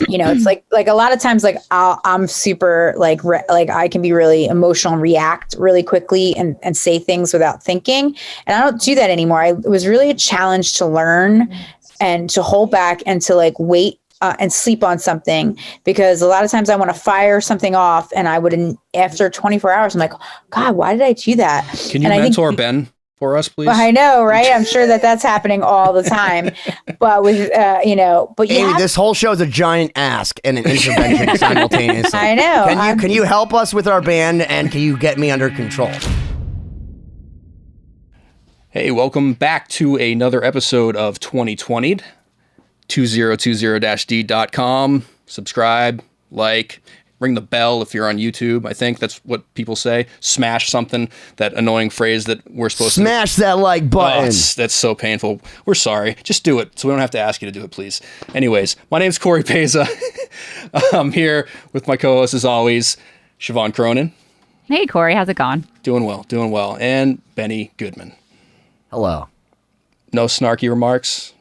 It's like a lot of times, like I'm super like I can be really emotional and react really quickly and say things without thinking. And I don't do that anymore. It was really a challenge to learn and to hold back and to like wait and sleep on something, because a lot of times I want to fire something off and I wouldn't, after 24 hours, I'm like, God, why did I do that? Can you mentor Ben for us, please? Well, I know, right? I'm sure that's happening all the time. But with, but Amy, this whole show is a giant ask and an intervention simultaneously. I know. Can you help us with our band, and can you get me under control? Hey, welcome back to another episode of 2020'd. 2020-d.com. Subscribe, like, ring the bell if you're on YouTube. I think that's what people say. Smash something, that annoying phrase that we're supposed to... Smash that like button. Oh, that's so painful. We're sorry. Just do it so we don't have to ask you to do it, please. Anyways, my name's Cory Peza. I'm here with my co-host, as always, Siobhán Cronin. Hey, Cory. How's it going? Doing well. And Benny Goodman. Hello. No snarky remarks?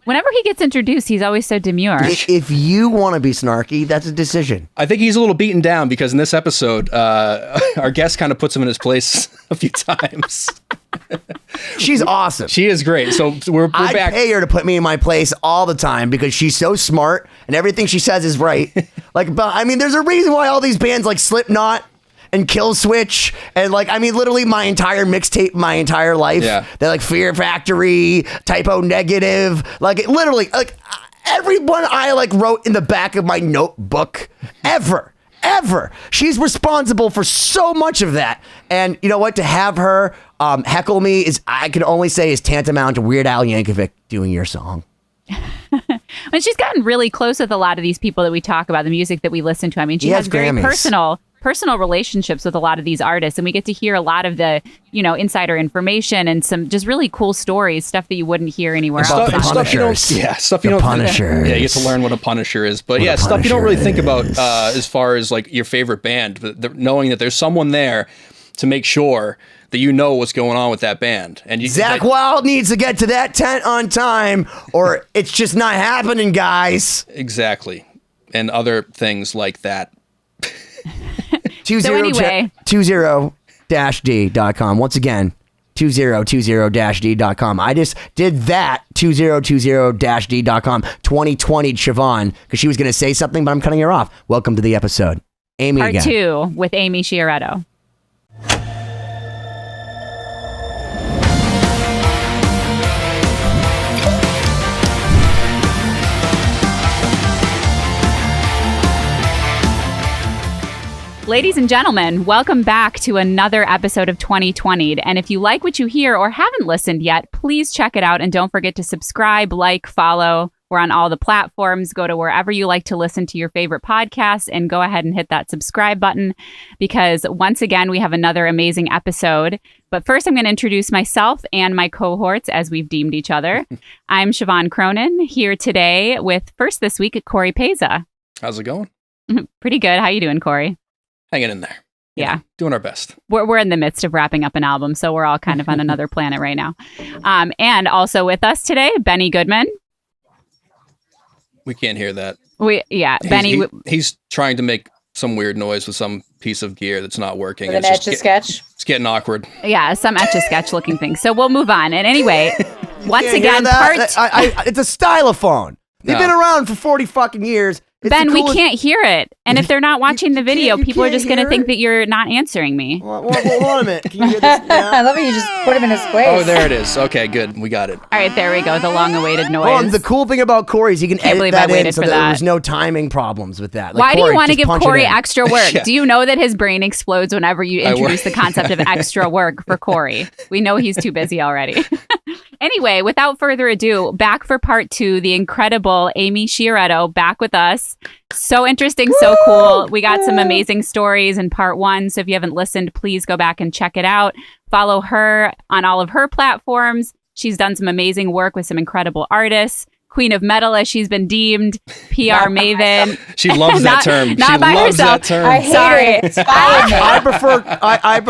Whenever he gets introduced, he's always so demure. If you want to be snarky, that's a decision. I think he's a little beaten down because in this episode, our guest kind of puts him in his place a few times. She's awesome. She is great. So we're back. I pay her to put me in my place all the time because she's so smart and everything she says is right. There's a reason why all these bands like Slipknot and Kill Switch and literally my entire mixtape, my entire life. Yeah. They're like Fear Factory, Typo Negative, everyone I wrote in the back of my notebook ever. She's responsible for so much of that. And you know what? To have her heckle me I can only say is tantamount to Weird Al Yankovic doing your song. And she's gotten really close with a lot of these people that we talk about, the music that we listen to. I mean, she has very personal relationships with a lot of these artists, and we get to hear a lot of the, insider information and some just really cool stories, stuff that you wouldn't hear anywhere else. Stuff you don't Punishers. Yeah, you get to learn what a Punisher is. But stuff you don't really think about as far as like your favorite band, but knowing that there's someone there to make sure that you know what's going on with that band. And Zakk Wylde needs to get to that tent on time, or it's just not happening, guys. Exactly. And other things like that. 20-d.com. Once again, 2020-d.com. I just did that, 2020-d.com, 2020 Siobhán, because she was going to say something, but I'm cutting her off. Welcome to the episode. Amy Part again. 2 with Amy Sciarretto. Ladies and gentlemen, welcome back to another episode of 2020'd. And if you like what you hear or haven't listened yet, please check it out. And don't forget to subscribe, like, follow. We're on all the platforms. Go to wherever you like to listen to your favorite podcasts and go ahead and hit that subscribe button, because once again, we have another amazing episode. But first, I'm going to introduce myself and my cohorts as we've deemed each other. I'm Siobhán Cronin, here today with, first this week, Cory Peza. How's it going? Pretty good. How you doing, Cory? Hanging in there. Yeah. Doing our best. We're in the midst of wrapping up an album, so we're all kind of on another planet right now. And also with us today, Benny Goodman. We can't hear that. Benny. He's trying to make some weird noise with some piece of gear that's not working. With an Etch-a-Sketch? It's getting awkward. Yeah, some Etch-a-Sketch looking thing. So we'll move on. And anyway, once again, it's a stylophone. They've been around for 40 fucking years. Ben, we can't hear it. And if they're not watching the video, people are just going to think that you're not answering me. Hold on a minute. Can you hear this now? I love it. You just put him in his place. Oh, there it is. Okay, good. We got it. All right, there we go. The long-awaited noise. Well, the cool thing about Cory is he can edit that in so that there was no timing problems with that. Why do you want to give Cory extra work? Yeah. Do you know that his brain explodes whenever you introduce the concept of extra work for Cory? We know he's too busy already. Anyway, without further ado, back for part 2, the incredible Amy Sciarretto back with us. So interesting, so cool. We got some amazing stories in part 1. So if you haven't listened, please go back and check it out. Follow her on all of her platforms. She's done some amazing work with some incredible artists. Queen of Metal, as she's been deemed, PR maven. She loves that term. Not she by loves herself. that term. I hate it. It's I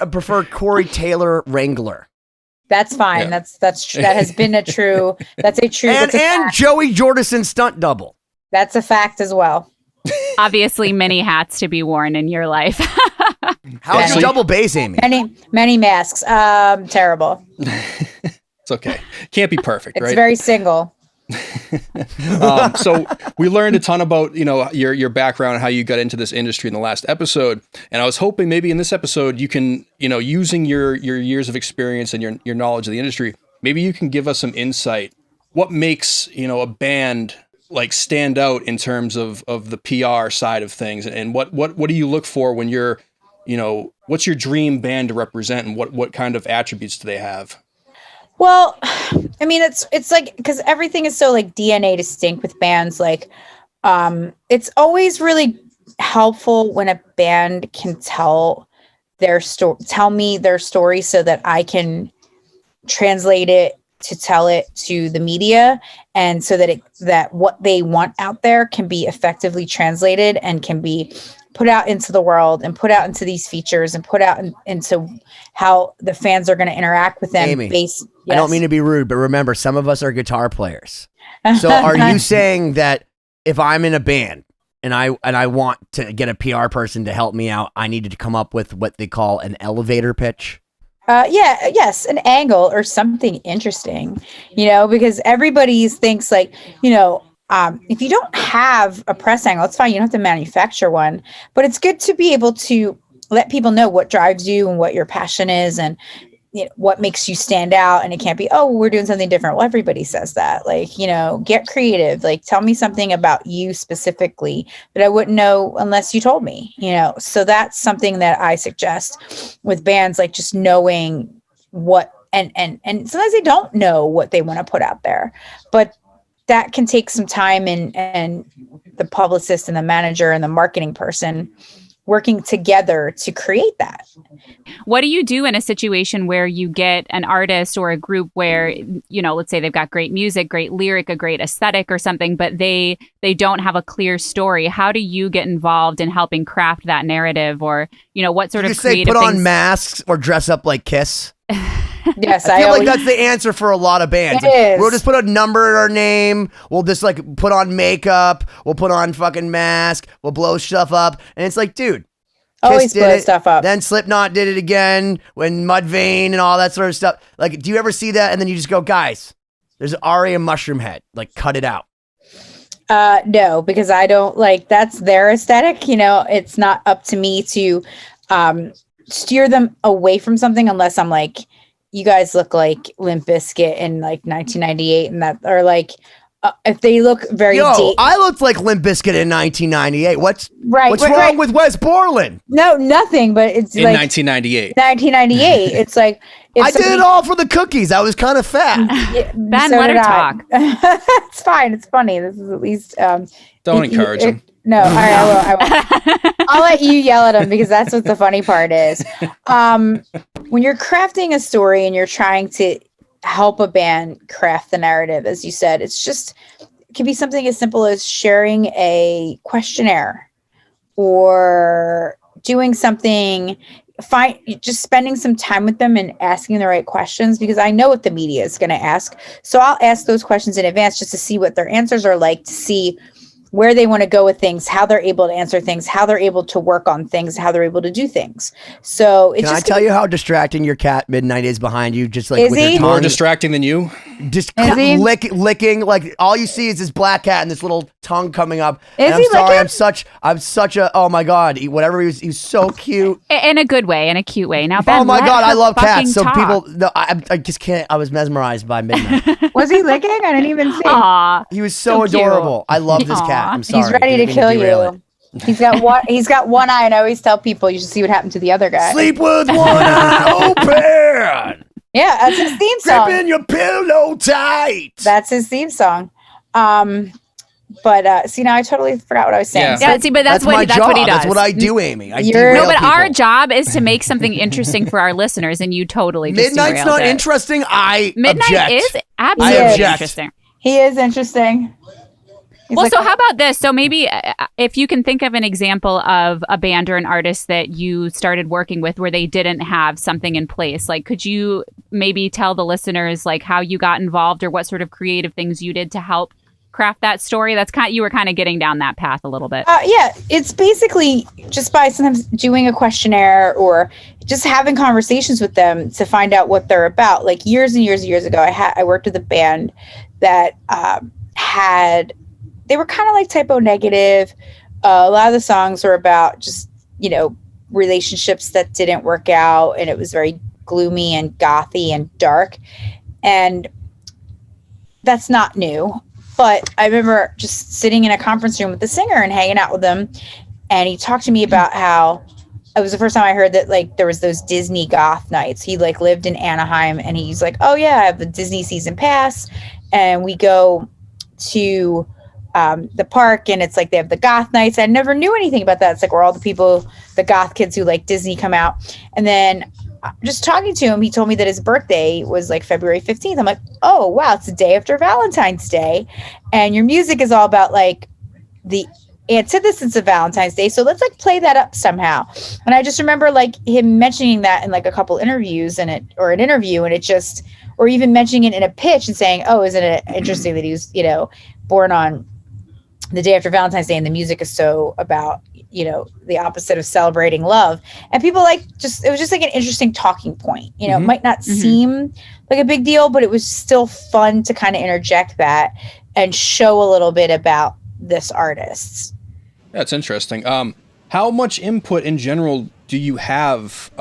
prefer Corey Taylor Wrangler. That's fine. Yeah. That has been a true. That's a true. And Joey Jordison stunt double. That's a fact as well. Obviously, many hats to be worn in your life. How's your double bass, Amy? Many masks. Terrible. It's okay. Can't be perfect, right? It's very single. So we learned a ton about, your background and how you got into this industry in the last episode. And I was hoping maybe in this episode you can, using your years of experience and your knowledge of the industry, maybe you can give us some insight. What makes, a band like stand out in terms of the PR side of things, and what do you look for when you're, what's your dream band to represent, and what kind of attributes do they have? Well, I mean, it's like, because everything is so like DNA distinct with bands. Like, it's always really helpful when a band can tell me their story so that I can translate it to tell it to the media, and so that what they want out there can be effectively translated and can be put out into the world and put out into these features and put out into how the fans are going to interact with them. Amy, Yes. I don't mean to be rude, but remember, some of us are guitar players. So are you saying that if I'm in a band and I want to get a PR person to help me out, I needed to come up with what they call an elevator pitch? Yes, an angle or something interesting, because everybody thinks like, if you don't have a press angle, it's fine. You don't have to manufacture one, but it's good to be able to let people know what drives you and what your passion is and what makes you stand out. And it can't be, oh, we're doing something different. Well, everybody says that, like, get creative, like tell me something about you specifically that I wouldn't know unless you told me, so that's something that I suggest with bands, like just knowing what, and sometimes they don't know what they want to put out there, but that can take some time and the publicist and the manager and the marketing person working together to create that. What do you do in a situation where you get an artist or a group where, let's say they've got great music, great lyric, a great aesthetic or something, but they don't have a clear story? How do you get involved in helping craft that narrative, or, what sort of creative put on things? masks or dress up like Kiss? Yes, I feel like that's the answer for a lot of bands. Like, we'll just put a number in our name. We'll just like put on makeup. We'll put on fucking mask. We'll blow stuff up. And it's like, dude, always blow stuff up. Then Slipknot did it again when Mudvayne and all that sort of stuff. Like, do you ever see that? And then you just go, guys, there's Ari and Mushroomhead. Like, cut it out. No, because I don't like, that's their aesthetic. It's not up to me to steer them away from something unless I'm like, you guys look like Limp Bizkit in like 1998, and that, or like if they look very deep. I looked like Limp Bizkit in 1998. What's wrong right. with Wes Borland? No, nothing. But it's in like 1998. 1998. It's like I did it all for the cookies. I was kind of fat. Ben, let her talk. It's fine. It's funny. This is at least. Don't encourage him. No, all right, I will. I'll let you yell at him because that's what the funny part is. When you're crafting a story and you're trying to help a band craft the narrative, as you said, it can be something as simple as sharing a questionnaire or doing something, just spending some time with them and asking the right questions, because I know what the media is going to ask. So I'll ask those questions in advance just to see what their answers are like, to see where they want to go with things, how they're able to answer things, how they're able to work on things, how they're able to do things. So it's Can I tell you how distracting your cat Midnight is behind you? Just like Is with he? your tongue. More distracting than you? Just Is he? licking, like all you see is this black cat and this little tongue coming up. Is and I'm he sorry, licking? I'm such a, oh my God, he's so cute. In a good way, in a cute way. Now, Ben, Oh my let God, her I love fucking cats. So talk. people, no, I just can't, I was mesmerized by Midnight. Was he licking? I didn't even see. Aw. He was so So cute. adorable. I love this Aw. cat. I'm sorry. He's ready I to didn't mean kill derail you. He's got one eye, and I always tell people you should see what happened to the other guy. Sleep with one eye open. Yeah, that's his theme song. Gripping your pillow tight. That's his theme song. But see, now I totally forgot what I was saying. Yeah. Yeah, see, but that's my what job. he does. That's what I do, Amy. I You're- derail No, but people. our job is to make something interesting for our listeners, and you totally just Midnight's derailed not it. interesting. I Midnight object. is I absolutely object. interesting. He is interesting. Well, so how about this? So maybe if you can think of an example of a band or an artist that you started working with where they didn't have something in place, like could you maybe tell the listeners like how you got involved or what sort of creative things you did to help craft that story? That's you were kind of getting down that path a little bit. Yeah, it's basically just by sometimes doing a questionnaire or just having conversations with them to find out what they're about. Like years and years and years ago, I worked with a band that they were kind of like typo negative. A lot of the songs were about just, relationships that didn't work out. And it was very gloomy and gothy and dark. And that's not new. But I remember just sitting in a conference room with the singer and hanging out with him. And he talked to me about how it was the first time I heard that like there was those Disney goth nights. He like lived in Anaheim and he's like, oh yeah, I have the Disney season pass. And we go to the park and it's like they have the goth nights. I never knew anything about that. It's like where all the people, the goth kids who like Disney come out. And then just talking to him, he told me that his birthday was like February 15th. I'm like, oh wow, it's the day after Valentine's Day. And your music is all about like the antithesis of Valentine's Day. So let's like play that up somehow. And I just remember like him mentioning that in like a couple interviews and an interview and it just, or even mentioning it in a pitch and saying, oh, isn't it interesting that he was, born on the day after Valentine's Day and the music is so about, the opposite of celebrating love. And people it was just like an interesting talking point, it might not seem like a big deal, but it was still fun to kind of interject that and show a little bit about this artist. That's interesting. How much input in general do you have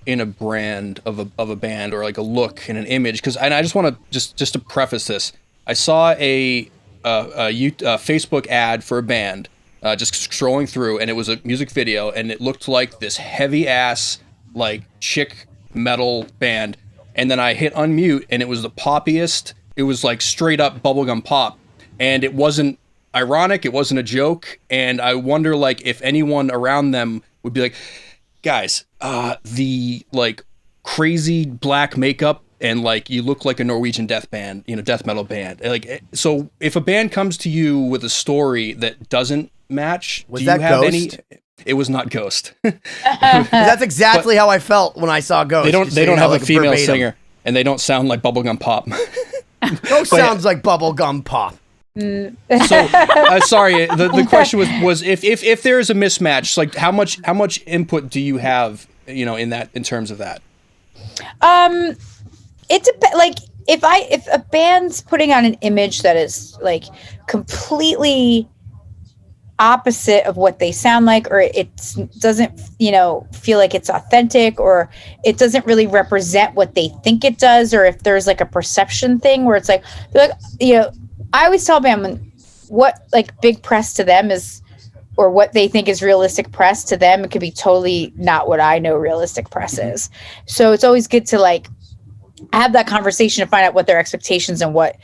in a brand of a band or like a look and an image? Because I just want to just to preface this, I saw a Facebook ad for a band, just scrolling through, and it was a music video, and it looked like this heavy ass like chick metal band, and then I hit unmute, and it was the poppiest. It was like straight up bubblegum pop, and it wasn't ironic, it wasn't a joke, and I wonder like if anyone around them would be like, guys, the like crazy black makeup and like you look like a Norwegian death metal band. Like, so if a band comes to you with a story that doesn't match, was do that you have Ghost? It was not Ghost. That's exactly how I felt when I saw Ghost. They don't have like a female verbatim. singer, and they don't sound like bubblegum pop. Ghost sounds like bubblegum pop. So sorry, the question was if there is a mismatch, like how much input do you have, in terms of that? It depends. Like if a band's putting on an image that is like completely opposite of what they sound like, or it doesn't, feel like it's authentic, or it doesn't really represent what they think it does, or if there's like a perception thing where it's like, they're like, I always tell them what like big press to them is, or what they think is realistic press to them, it could be totally not what I know realistic press is. So it's always good to like have that conversation to find out what their expectations and what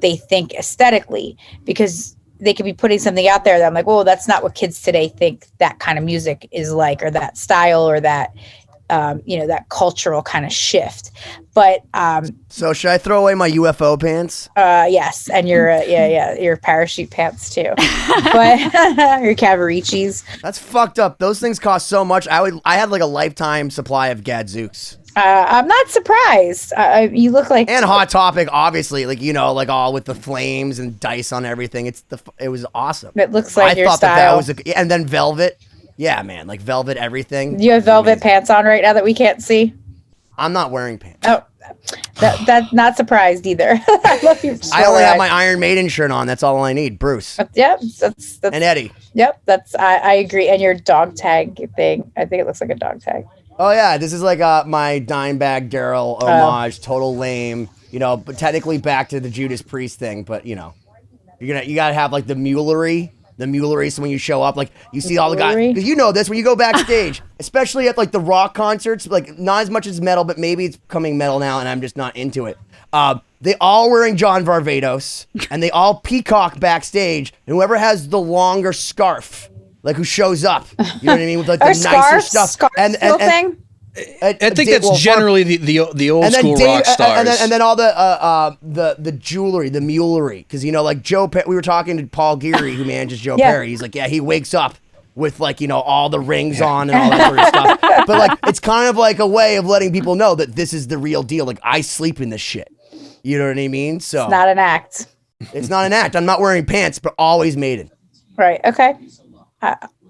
they think aesthetically, because they could be putting something out there that I'm like, well, that's not what kids today think that kind of music is like, or that style, or that, that cultural kind of shift. But so should I throw away my UFO pants? Yes, and your parachute pants too, but your Cavaricis. That's fucked up. Those things cost so much. I had like a lifetime supply of Gadzooks. I'm not surprised. You look like, and Hot Topic, obviously, like like all with the flames and dice on everything. It was awesome. It looks like your style. that was and then velvet. Yeah, man, like velvet everything. You have velvet pants on right now that we can't see. I'm not wearing pants. Oh, that's not surprised either. I love you. I only have my Iron Maiden shirt on. That's all I need. Bruce. Yep, that's and Eddie. Yep, I agree. And your dog tag thing. I think it looks like a dog tag. Oh yeah, this is like my Dimebag Daryl homage, total lame. But technically back to the Judas Priest thing. But you gotta have like the Muellery. So when you show up, like you see all the guys, because this when you go backstage, especially at like the rock concerts, like not as much as metal, but maybe it's becoming metal now, and I'm just not into it. They all wearing John Varvatos, and they all peacock backstage, and whoever has the longer scarf. Like who shows up, you know what I mean, with like the nicer stuff, and thing. I think that's generally the old school rock stars. And then all the jewelry, the mulery. Because, like we were talking to Paul Geary, who manages Joe Perry. He's like, he wakes up with all the rings on and all that sort of stuff. But it's kind of like a way of letting people know that this is the real deal. Like, I sleep in this shit. You know what I mean? So it's not an act. It's not an act. I'm not wearing pants, but always maiden. Right. Okay.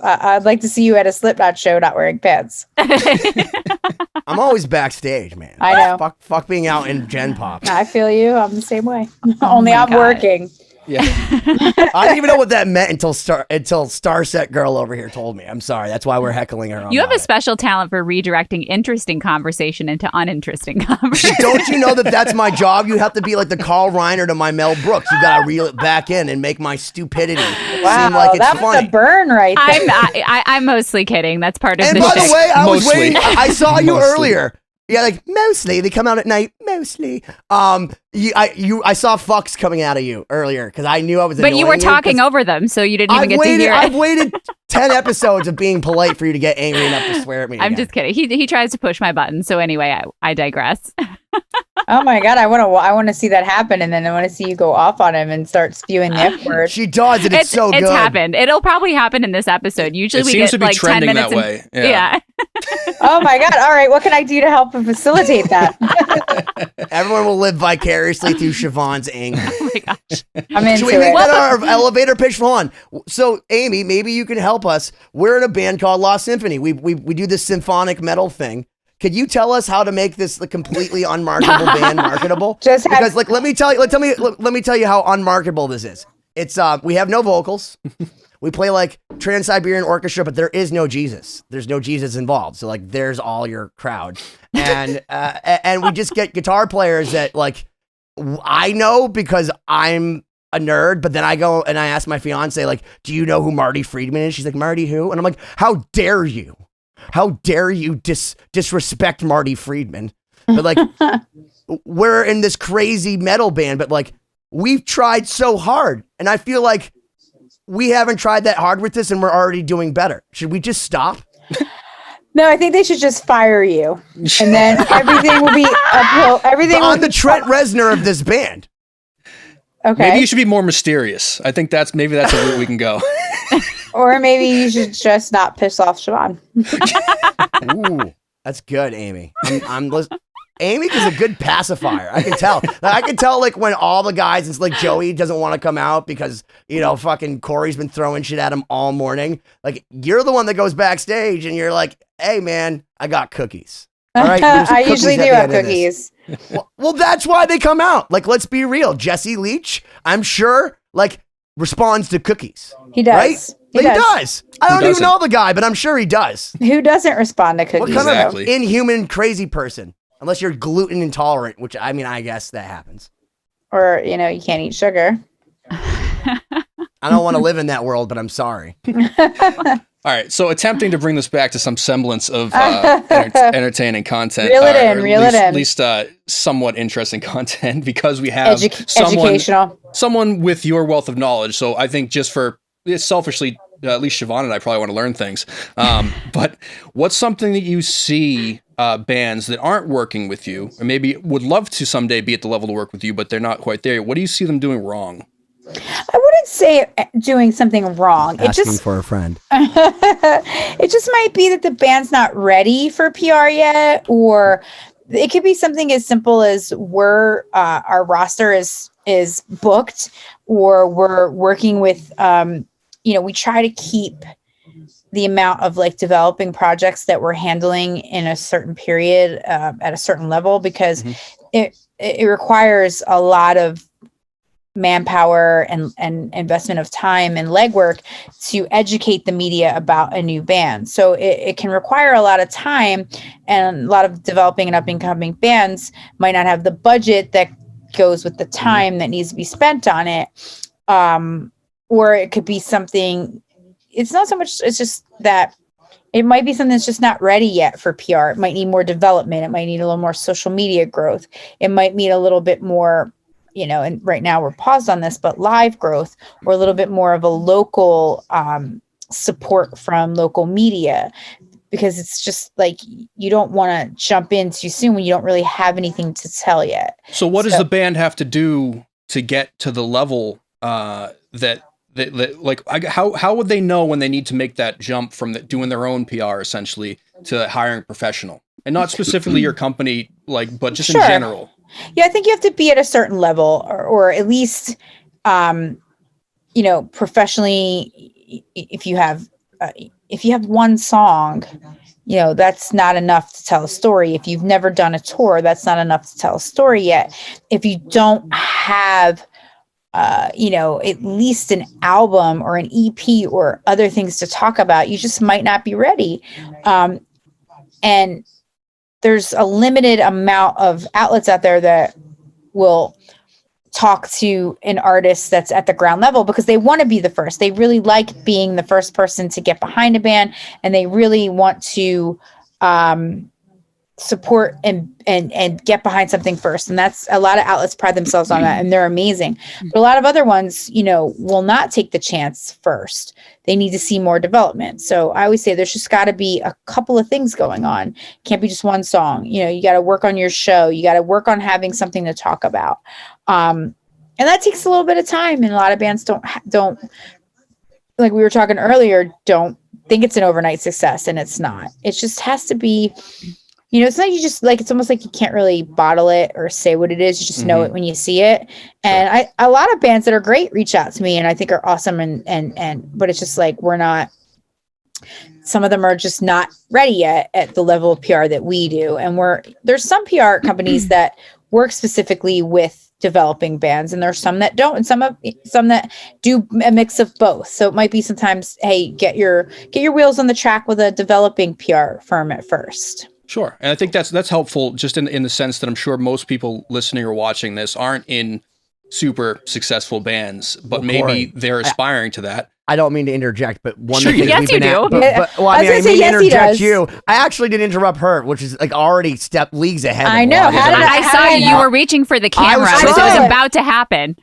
I'd like to see you at a Slipknot show not wearing pants. I'm always backstage, man. I know. Fuck being out in Gen Pop. I feel you. I'm the same way. Only I'm working. Yeah. I didn't even know what that meant until STARSET girl over here told me. I'm sorry. That's why we're heckling her. You have a special talent for redirecting interesting conversation into uninteresting conversation. Don't you know that's my job? You have to be like the Carl Reiner to my Mel Brooks. You got to reel it back in and make my stupidity seem like it's that funny. was a burn right there. I'm mostly kidding. That's part of and the by shtick. the way, I was Mostly. waiting. I saw you earlier. Yeah, like mostly they come out at night. Mostly, I saw fucks coming out of you earlier because I knew I was. But you were talking over them, so you didn't even get to hear it. I've waited 10 episodes of being polite for you to get angry enough to swear at me. I'm just kidding. He tries to push my buttons. So anyway, I digress. Oh my God, I want to see that happen, and then I want to see you go off on him and start spewing the F word. She does, and it's so good. It's happened. It'll probably happen in this episode. Usually we get like 10 minutes. That way. Yeah. Oh my God! All right, what can I do to help and facilitate that? Everyone will live vicariously through Siobhan's anger. Oh my gosh! I'm into Should we make that our elevator pitch? Hold on. So, Amy, maybe you can help us. We're in a band called Lost Symphony. We do this symphonic metal thing. Could you tell us how to make this the completely unmarketable band marketable? Because let me tell you how unmarketable this is. It's we have no vocals. We play like Trans-Siberian Orchestra, but there is no Jesus. There's no Jesus involved. So there's all your crowd. And we just get guitar players that I know because I'm a nerd, but then I go and I ask my fiance, do you know who Marty Friedman is? She's like, Marty who? And I'm like, how dare you? How dare you disrespect Marty Friedman? But we're in this crazy metal band, but we've tried so hard. And I feel like we haven't tried that hard with this and we're already doing better. Should we just stop? No, I think they should just fire you. And then everything will be uphill. Everything on the Trent Reznor of this band. Okay. Maybe you should be more mysterious. I think that's a route we can go. Or maybe you should just not piss off Siobhan. Ooh, that's good, Amy. Amy is a good pacifier. I can tell. I can tell when all the guys, it's like Joey doesn't want to come out because, fucking Corey's been throwing shit at him all morning. You're the one that goes backstage and you're like, hey man, I got cookies. All right. I usually do have cookies. Well, that's why they come out. Let's be real. Jesse Leach, I'm sure, responds to cookies. He does. Right? He does. I don't even know the guy, but I'm sure he does. Who doesn't respond to cookies? What kind of inhuman, crazy person? Unless you're gluten intolerant, which I guess that happens. Or, you can't eat sugar. I don't want to live in that world, but I'm sorry. All right, so attempting to bring this back to some semblance of entertaining content. Reel it in. At least somewhat interesting content because we have someone with your wealth of knowledge. So I think just for selfishly, at least Siobhan and I probably want to learn things. But what's something that you see bands that aren't working with you, or maybe would love to someday be at the level to work with you, but they're not quite there? What do you see them doing wrong? I wouldn't say doing something wrong. Asking for a friend. It just might be that the band's not ready for PR yet, or it could be something as simple as our roster is booked, or we're working with we try to keep the amount of developing projects that we're handling in a certain period at a certain level, because it requires a lot of manpower and investment of time and legwork to educate the media about a new band. So it can require a lot of time, and a lot of developing and up and coming bands might not have the budget that goes with the time that needs to be spent on it. Or it could be something, it's not so much, it's just that it might be something that's just not ready yet for PR. It might need more development. It might need a little more social media growth. It might need a little bit more, and right now we're paused on this, but live growth, or a little bit more of a local support from local media. because it's just like you don't want to jump in too soon when you don't really have anything to tell yet. So what does the band have to do to get to the level that how would they know when they need to make that jump from doing their own PR essentially to hiring a professional, and not specifically your company, but just in general? Yeah, I think you have to be at a certain level, or at least, professionally. If you have one song, that's not enough to tell a story. If you've never done a tour, that's not enough to tell a story yet. If you don't have, at least an album or an EP or other things to talk about, you just might not be ready. And there's a limited amount of outlets out there that will talk to an artist that's at the ground level because they want to be the first. They really like being the first person to get behind a band, and they really want to support and get behind something first. And that's, a lot of outlets pride themselves on that, and they're amazing. But a lot of other ones, will not take the chance first. They need to see more development. So I always say there's just got to be a couple of things going on. Can't be just one song. You got to work on your show. You got to work on having something to talk about. And that takes a little bit of time. And a lot of bands don't, like we were talking earlier, don't think it's an overnight success, and it's not. It just has to be, it's not, you just it's almost like you can't really bottle it or say what it is. You just know it when you see it. And a lot of bands that are great reach out to me and I think are awesome. But it's just we're not, some of them are just not ready yet at the level of PR that we do. And there's some PR companies that work specifically with developing bands, and there's some that don't, and some that do a mix of both. So it might be sometimes, hey, get your wheels on the track with a developing PR firm at first. Sure. And I think that's helpful just in the sense that I'm sure most people listening or watching this aren't in super successful bands, but maybe they're aspiring to that. I don't mean to interject, but one sure of the things yes, you do. I mean to interject you. I actually did interrupt her, which is already step leagues ahead. I know. I saw you were reaching for the camera. It was about to happen.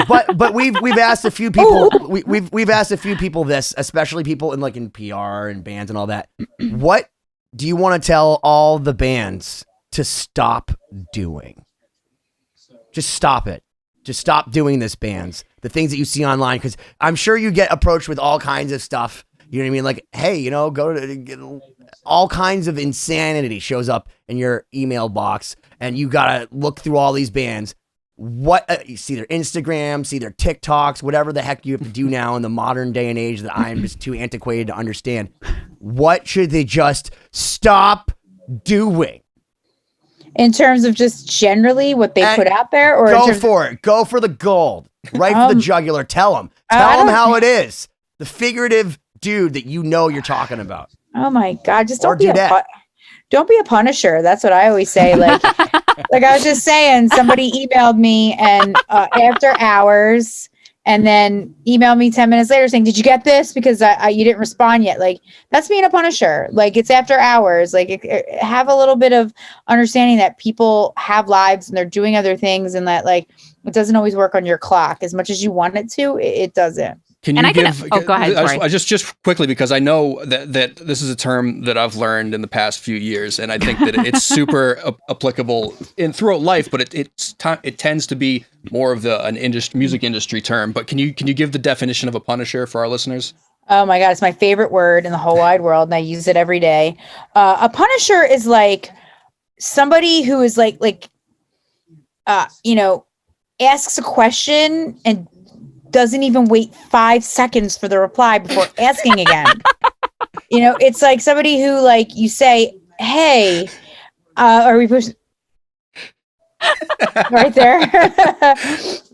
but we've asked a few people. We've asked a few people this, especially people in PR and bands and all that. What do you want to tell all the bands to stop doing? Just stop it. Just stop doing this, bands. The things that you see online, because I'm sure you get approached with all kinds of stuff. You know what I mean? Like, hey, go to all kinds of insanity shows up in your email box, and you gotta look through all these bands. You see their Instagram, see their TikToks, whatever the heck you have to do now in the modern day and age that I'm just too antiquated to understand. What should they just stop doing? In terms of just generally what they put out there, or go for it. Go for the gold. Right for the jugular. Tell them how it is. The figurative dude that you're talking about. Oh my God! Just don't be don't be a punisher. That's what I always say. Like I was just saying, somebody emailed me and after hours, and then emailed me 10 minutes later saying, "Did you get this?" Because you didn't respond yet. Like, that's being a punisher. Like, it's after hours. Like, have a little bit of understanding that people have lives and they're doing other things, and that it doesn't always work on your clock as much as you want it to. It doesn't. Can you go ahead. I just quickly, because I know that this is a term that I've learned in the past few years, and I think that it's super applicable throughout life, but it tends to be more of music industry term. But can you give the definition of a punisher for our listeners? Oh my God, it's my favorite word in the whole wide world, and I use it every day. A punisher is somebody who is asks a question and doesn't even wait 5 seconds for the reply before asking again. It's like somebody who you say, "Hey, are we pushing?" Right there.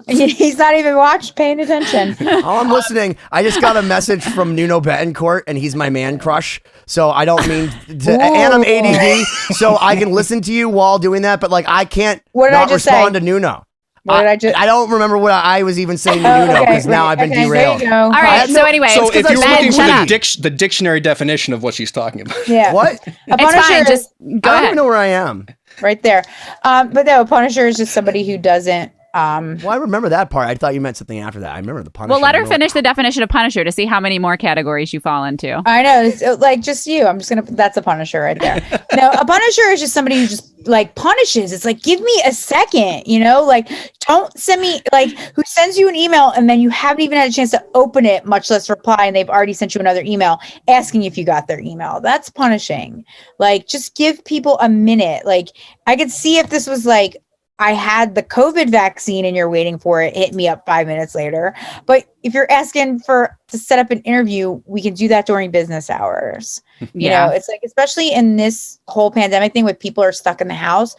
He's not even paying attention. Oh, I'm listening. I just got a message from Nuno Betancourt, and he's my man crush. So I don't mean to, and I'm ADD, so I can listen to you while doing that, but I can't respond to Nuno. I don't remember what I was even saying to Nuno, because now I've been derailed. All right. So anyway, so if you're looking for the dictionary definition of what she's talking about, yeah, what? It's fine. Just go ahead. I don't even know where I am. Right there. But no, a punisher is just somebody who doesn't Well, I remember that part. I thought you meant something after that. I remember the Punisher. Well, let her finish the definition of Punisher to see how many more categories you fall into. I know, it's like just you. I'm just gonna. That's a Punisher right there. No, a Punisher is just somebody who just like punishes. It's like, give me a second, like don't send me like who sends you an email and then you haven't even had a chance to open it, much less reply, and they've already sent you another email asking if you got their email. That's punishing. Like, just give people a minute. Like, I could see if this was like, I had the COVID vaccine and you're waiting for it, hit me up 5 minutes later. But if you're asking to set up an interview, we can do that during business hours. You know, it's like, especially in this whole pandemic thing with people are stuck in the house,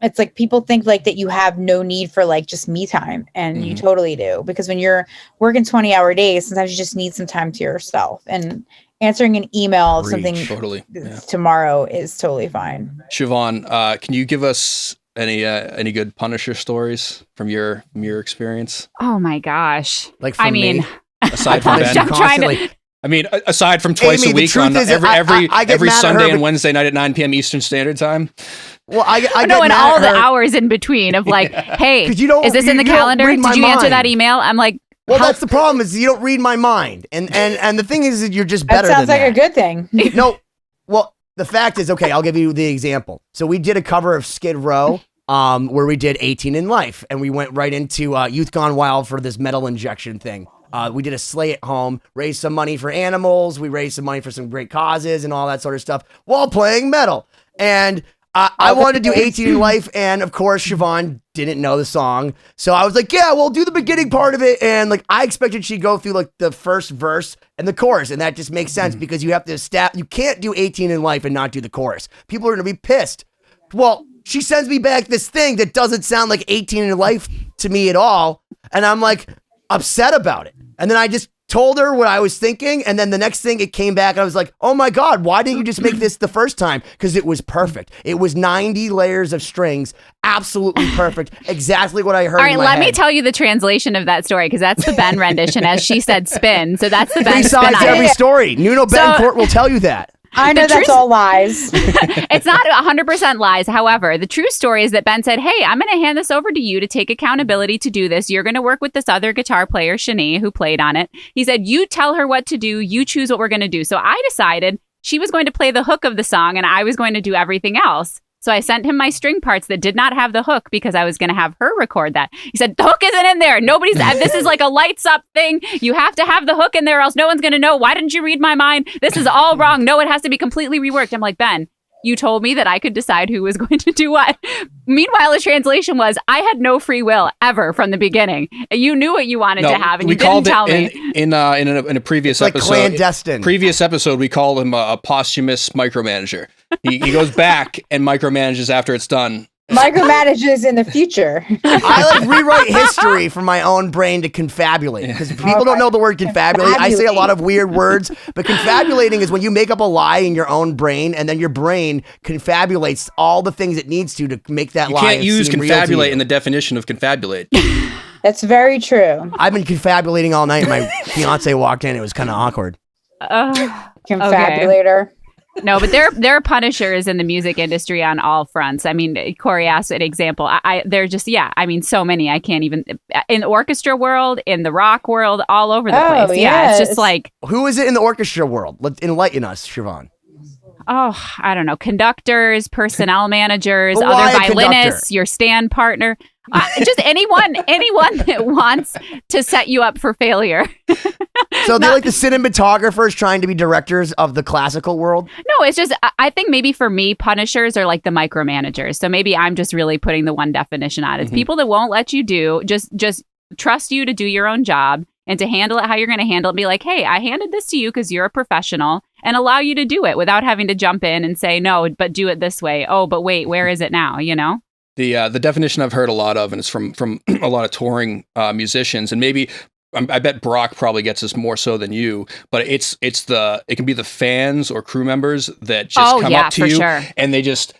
it's like people think like that you have no need for like just me time. And you totally do. Because when you're working 20-hour days, sometimes you just need some time to yourself. And answering an email of something tomorrow is totally fine. Siobhán, can you give us any good Punisher stories from your experience? Oh my gosh! Like, me? Aside from Ben, aside from twice Amy, a week on every Sunday and Wednesday night at 9 p.m. Eastern Standard Time. Well, I and all the hours in between of like, hey, is this in the calendar? Did you answer that email? I'm like, well, that's the problem is you don't read my mind, and the thing is that you're just better. That sounds than like a good thing. No, well. The fact is, okay, I'll give you the example. So we did a cover of Skid Row, where we did 18 in Life, and we went right into Youth Gone Wild for this metal injection thing. We did a sleigh at home, raised some money for animals, we raised some money for some great causes and all that sort of stuff while playing metal. And I wanted to do 18 in Life, and of course, Siobhán didn't know the song. So I was like, yeah, we'll do the beginning part of it. And like, I expected she'd go through like the first verse and the chorus. And that just makes sense because you have to you can't do 18 in Life and not do the chorus. People are going to be pissed. Well, she sends me back this thing that doesn't sound like 18 in Life to me at all. And I'm like upset about it. And then I just told her what I was thinking, and then the next thing it came back and I was like, oh my God, why didn't you just make this the first time? Because it was perfect. It was 90 layers of strings, absolutely perfect, exactly what I heard. All right, let me tell you the translation of that story, because that's the Ben rendition, as she said, spin. So that's the Ben spin. Besides every story, Nuno Bencourt will tell you that. I know that's all lies. It's not 100% lies. However, the true story is that Ben said, hey, I'm going to hand this over to you to take accountability to do this. You're going to work with this other guitar player, Shanae, who played on it. He said, you tell her what to do. You choose what we're going to do. So I decided she was going to play the hook of the song and I was going to do everything else. So I sent him my string parts that did not have the hook because I was going to have her record that. He said, the hook isn't in there. This is like a lights up thing. You have to have the hook in there or else no one's going to know. Why didn't you read my mind? This is all wrong. No, it has to be completely reworked. I'm like, Ben, you told me that I could decide who was going to do what. Meanwhile, the translation was, I had no free will ever from the beginning. You knew what you wanted to have and you didn't tell me. In a previous episode, clandestine. Previous episode, we called him a posthumous micromanager. He goes back and micromanages after it's done. Micromanages in the future. I like rewrite history from my own brain to confabulate, because people don't know the word confabulate. I say a lot of weird words, but confabulating is when you make up a lie in your own brain and then your brain confabulates all the things it needs to make that lie. You can't use confabulate in the definition of confabulate. That's very true. I've been confabulating all night. My fiance walked in. It was kind of awkward. Confabulator. Okay. No, but there are punishers in the music industry on all fronts. I mean, Cory asked an example. They're just, so many. I can't even, in the orchestra world, in the rock world, all over the place. Yeah, it's just like. Who is it in the orchestra world? Let's enlighten us, Siobhán. Oh, I don't know. Conductors, personnel managers, other violinists, your stand partner. Just anyone that wants to set you up for failure. So they're like the cinematographers trying to be directors of the classical world? No, it's just, I think maybe for me, punishers are like the micromanagers. So maybe I'm just really putting the one definition on it. It's people that won't let you just trust you to do your own job and to handle it how you're going to handle it. Be like, hey, I handed this to you because you're a professional, and allow you to do it without having to jump in and say, no, but do it this way. Oh, but wait, where is it now? You know? The definition I've heard a lot of, and it's from a lot of touring musicians, and maybe I bet Brock probably gets this more so than you, but it can be the fans or crew members that just come up to you and they just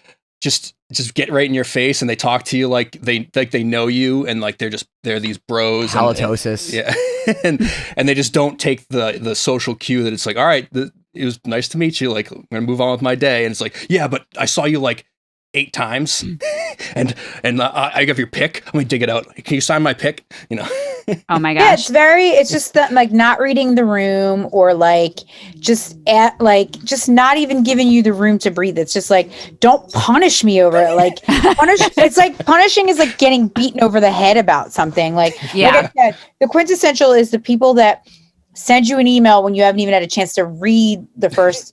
get right in your face and they talk to you like they know you, and like they're these bros. Halitosis. And they just don't take the social cue that it's like, all right, it was nice to meet you. Like, I'm gonna move on with my day. And it's like, yeah, but I saw you like 8 times, and I give your pick. Let me dig it out. Can you sign my pick? You know. Oh my Yeah, gosh. it's just that like not reading the room or like just not even giving you the room to breathe. It's just like, don't punish me over it. Like it's like punishing is like getting beaten over the head about something. Like I said, the quintessential is the people that send you an email when you haven't even had a chance to read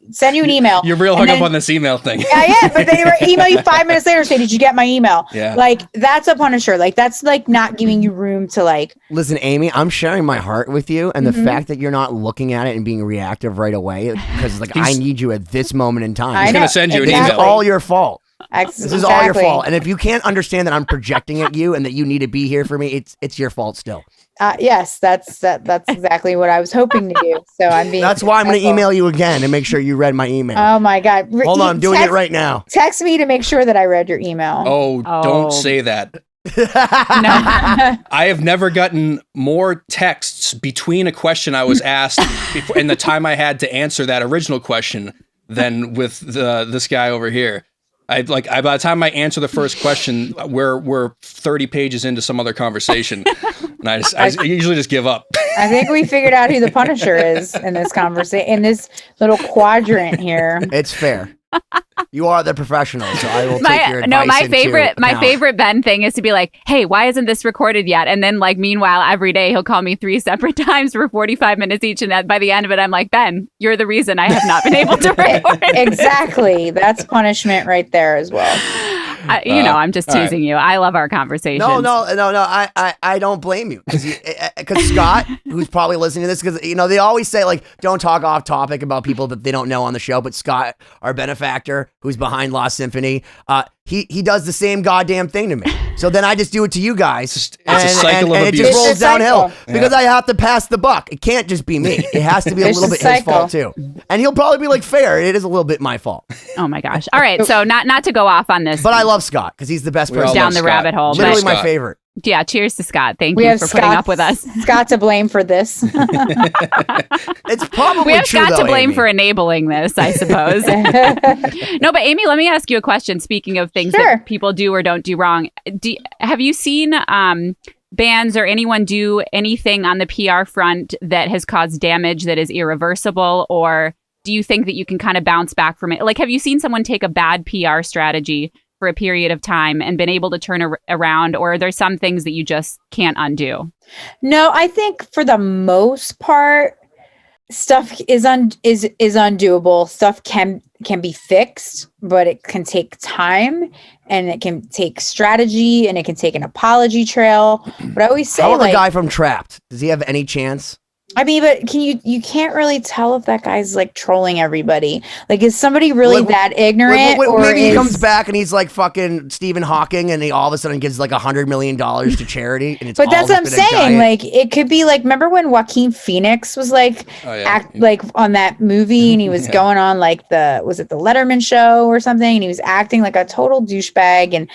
send you an email. You're real hung up on this email thing. Yeah, but they email you 5 minutes later and say, did you get my email? Yeah. Like that's a punisher. Like that's like not giving you room to like. Listen, Amy, I'm sharing my heart with you, and the fact that you're not looking at it and being reactive right away, because like I need you at this moment in time. He's going to send you an email. This is all your fault. This is all your fault. And if you can't understand that I'm projecting at you and that you need to be here for me, it's your fault still. Yes, that's exactly what I was hoping to do. So That's why I'm going to email you again and make sure you read my email. Oh my God. Hold on, I'm doing it right now. Text me to make sure that I read your email. Oh. Don't say that. No. I have never gotten more texts between a question I was asked and the time I had to answer that original question than with this guy over here. By the time I answer the first question, we're 30 pages into some other conversation, and I usually just give up. I think we figured out who the Punisher is in this conversation, in this little quadrant here. It's fair. You are the professional, so I will take your advice. No, my favorite Ben thing is to be like, hey, why isn't this recorded yet? And then like, meanwhile, every day he'll call me 3 separate times for 45 minutes each. And by the end of it, I'm like, Ben, you're the reason I have not been able to record. Exactly. That's punishment right there as well. I'm just teasing you. I love our conversations. No. I don't blame you because Scott, who's probably listening to this, because they always say like don't talk off topic about people that they don't know on the show. But Scott, our benefactor, who's behind Lost Symphony, he does the same goddamn thing to me. So then I just do it to you guys, it's a cycle of and abuse. it just rolls downhill because I have to pass the buck. It can't just be me. It has to be a little bit his fault too. And he'll probably be like, fair. It is a little bit my fault. Oh my gosh! All right, so not to go off on this, but I love Scott because he's the best person down the rabbit hole. Literally my favorite. Yeah, cheers to Scott. Thank you for putting up with us. Scott to blame for this. It's probably we have true, Scott though, to blame Amy. for enabling this, I suppose. No, but Amy, let me ask you a question. Speaking of things that people do or don't do wrong, have you seen bands or anyone do anything on the PR front that has caused damage that is irreversible, or do you think that you can kind of bounce back from it? Like, have you seen someone take a bad PR strategy for a period of time and been able to turn around, or are there some things that you just can't undo? No, I think for the most part, stuff is undoable. Stuff can be fixed, but it can take time and it can take strategy and it can take an apology trail. But I always say, how about the guy from Trapped? Does he have any chance? I mean, but you can't really tell if that guy's like trolling everybody. Like, is somebody really that ignorant? Or maybe he comes back and he's like fucking Stephen Hawking and he all of a sudden gives like $100 million to charity. And it's but that's what I'm saying. Like, it could be like, remember when Joaquin Phoenix was like, like on that movie and he was going on like was it the Letterman show or something? And he was acting like a total douchebag. And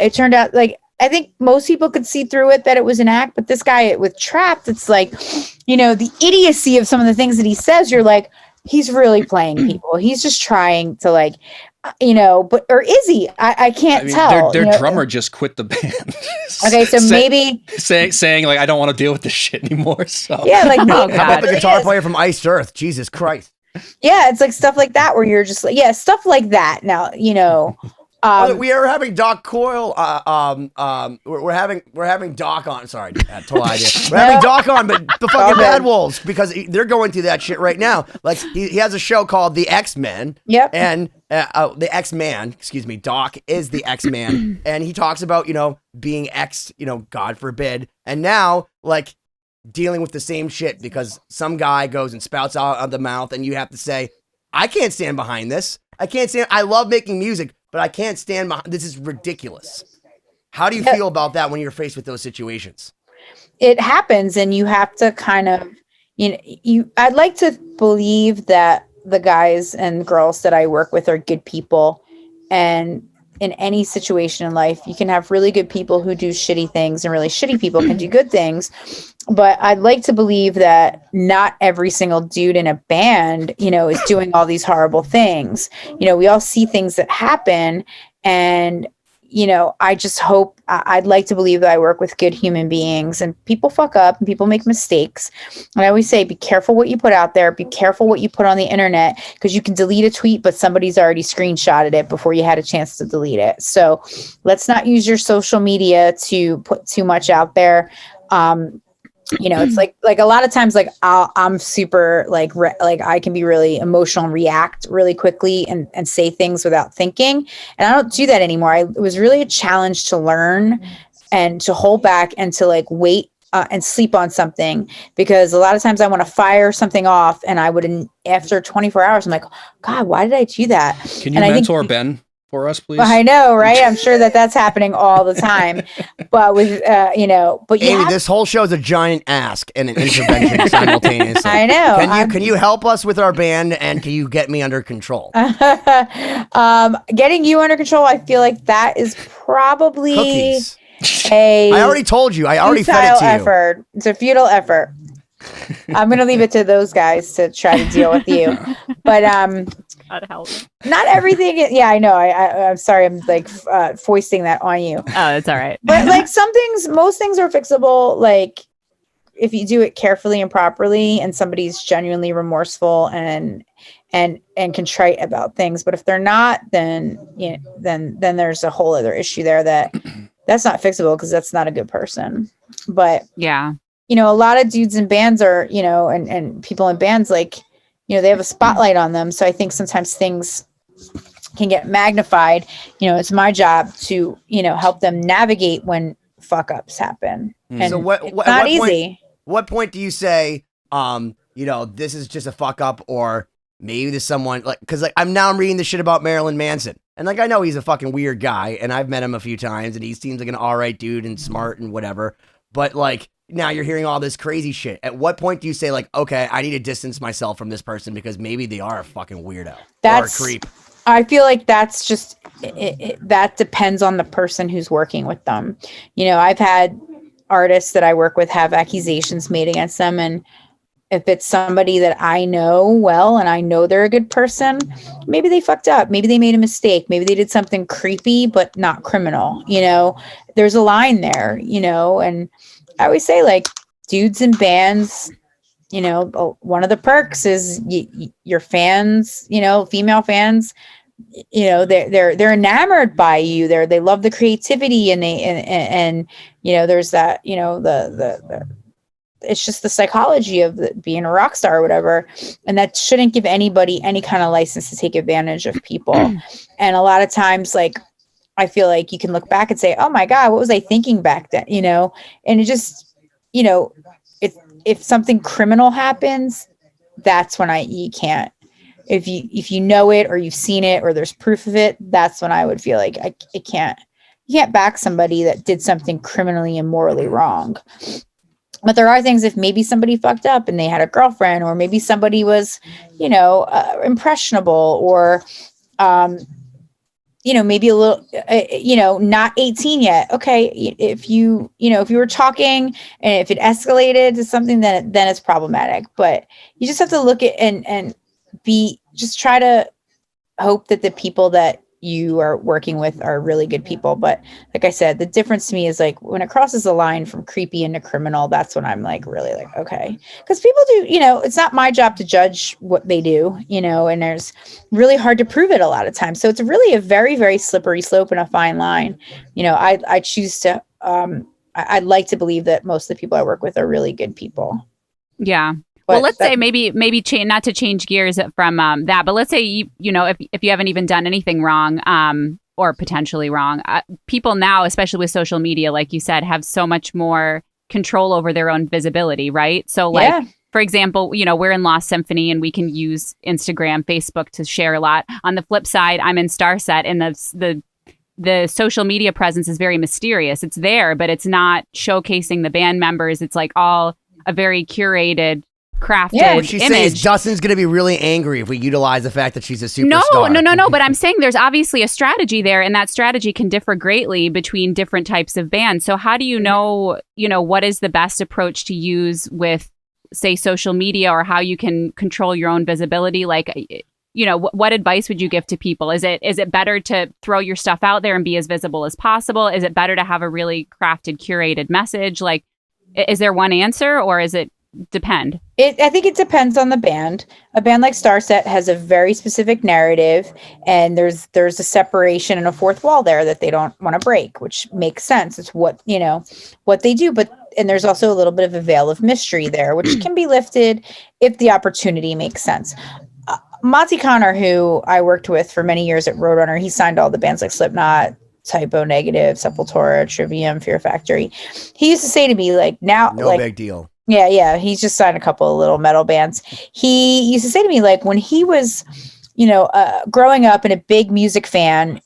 it turned out like, I think most people could see through it that it was an act, but this guy with Trapped, it's like, the idiocy of some of the things that he says, you're like, he's really playing people. He's just trying to like, or is he? I can't tell. Their drummer just quit the band. Okay, so maybe saying like, I don't want to deal with this shit anymore. So yeah, like how about the guitar player from Iced Earth? Jesus Christ. Yeah, it's like stuff like that where you're just like, stuff like that. Now, we are having Doc Coyle. We're having Doc on. Sorry, total idea. We're having Doc on, but the fucking Bad Wolves, because they're going through that shit right now. Like he has a show called The X-Men. Yep. And the X-Man, excuse me, Doc is the X-Man, and he talks about being X, God forbid, and now like dealing with the same shit because some guy goes and spouts out of the mouth, and you have to say, I can't stand behind this. I love making music, but I can't stand behind. This is ridiculous. How do you feel about that when you're faced with those situations? It happens, and you have to kind of, I'd like to believe that the guys and girls that I work with are good people. And in any situation in life, you can have really good people who do shitty things, and really shitty people can do good things. but I'd like to believe that not every single dude in a band, is doing all these horrible things. We all see things that happen, and I just hope, I'd like to believe that I work with good human beings, and people fuck up and people make mistakes. And I always say, be careful what you put out there. Be careful what you put on the internet, because you can delete a tweet, but somebody's already screenshotted it before you had a chance to delete it. So let's not use your social media to put too much out there. It's like a lot of times, like I'm super like I can be really emotional and react really quickly and say things without thinking. And I don't do that anymore. It was really a challenge to learn and to hold back and to like wait and sleep on something, because a lot of times I want to fire something off, and I wouldn't, after 24 hours, I'm like, God, why did I do that? Can you mentor Ben for us, please? I know, right? I'm sure that's happening all the time. But with, but Amy, this whole show is a giant ask and an intervention simultaneously. I know. Can you help us with our band, and can you get me under control? Getting you under control, I feel like that is probably Cookies. I already told you. I already fed it to effort. It's a futile effort. I'm going to leave it to those guys to try to deal with you. But not everything. Yeah, I know. I'm sorry. I'm like foisting that on you. Oh, it's all right. But like most things are fixable. Like if you do it carefully and properly, and somebody's genuinely remorseful and contrite about things. But if they're not, then then there's a whole other issue there that's not fixable, because that's not a good person. But yeah. A lot of dudes in bands are, and people in bands, like, they have a spotlight on them. So I think sometimes things can get magnified. It's my job to, help them navigate when fuck ups happen. And so it's not easy. What point do you say, this is just a fuck up, or maybe there's someone like, because like I'm reading this shit about Marilyn Manson, and like I know he's a fucking weird guy, and I've met him a few times, and he seems like an all right dude and smart and whatever, but like, now you're hearing all this crazy shit. At what point do you say, like, okay, I need to distance myself from this person because maybe they are a fucking weirdo or a creep? I feel like that's just, that depends on the person who's working with them. I've had artists that I work with have accusations made against them. And if it's somebody that I know well, and I know they're a good person, maybe they fucked up. Maybe they made a mistake. Maybe they did something creepy, but not criminal. There's a line there, and I always say, like, dudes in bands, one of the perks is your fans, female fans, they're enamored by you. They love the creativity, and there's that, it's just the psychology of being a rock star or whatever. And that shouldn't give anybody any kind of license to take advantage of people. And a lot of times, like, I feel like you can look back and say, oh my God, what was I thinking back then? And it just, if something criminal happens, that's when you can't, if you know it, or you've seen it, or there's proof of it, that's when I would feel like you can't back somebody that did something criminally and morally wrong. But there are things, if maybe somebody fucked up and they had a girlfriend, or maybe somebody was, impressionable, or, maybe a little, not 18 yet. Okay. If you were talking and if it escalated to something, then it's problematic. But you just have to look at and just try to hope that the people that you are working with are really good people. But like I said, the difference to me is like when it crosses the line from creepy into criminal, that's when I'm like, really like, okay. Because people do, it's not my job to judge what they do, and there's really hard to prove it a lot of times. So it's really a very, very slippery slope and a fine line. I choose to, I'd like to believe that most of the people I work with are really good people. Yeah. Well, let's say maybe not to change gears from that, but let's say if you haven't even done anything wrong or potentially wrong, people now, especially with social media, like you said, have so much more control over their own visibility, right? So like, for example, we're in Lost Symphony and we can use Instagram, Facebook to share a lot. On the flip side, I'm in STARSET, and the social media presence is very mysterious. It's there, but it's not showcasing the band members. It's like all a very curated crafted What she's saying is image. Justin's going to be really angry if we utilize the fact that she's a superstar. No. But I'm saying there's obviously a strategy there, and that strategy can differ greatly between different types of bands. So how do you know, what is the best approach to use with, say, social media, or how you can control your own visibility? Like, what advice would you give to people? Is it better to throw your stuff out there and be as visible as possible? Is it better to have a really crafted, curated message? Like, is there one answer, or is it depend? I think it depends on the band. A band like STARSET has a very specific narrative, and there's a separation and a fourth wall there that they don't want to break, which makes sense. It's what they do. And there's also a little bit of a veil of mystery there, which can be lifted if the opportunity makes sense. Monty Connor, who I worked with for many years at Roadrunner, he signed all the bands like Slipknot, Typo Negative, Sepultura, Trivium, Fear Factory. He used to say to me, like, now, No big deal. Yeah. He's just signed a couple of little metal bands. He used to say to me, like, when he was, growing up and a big music fan,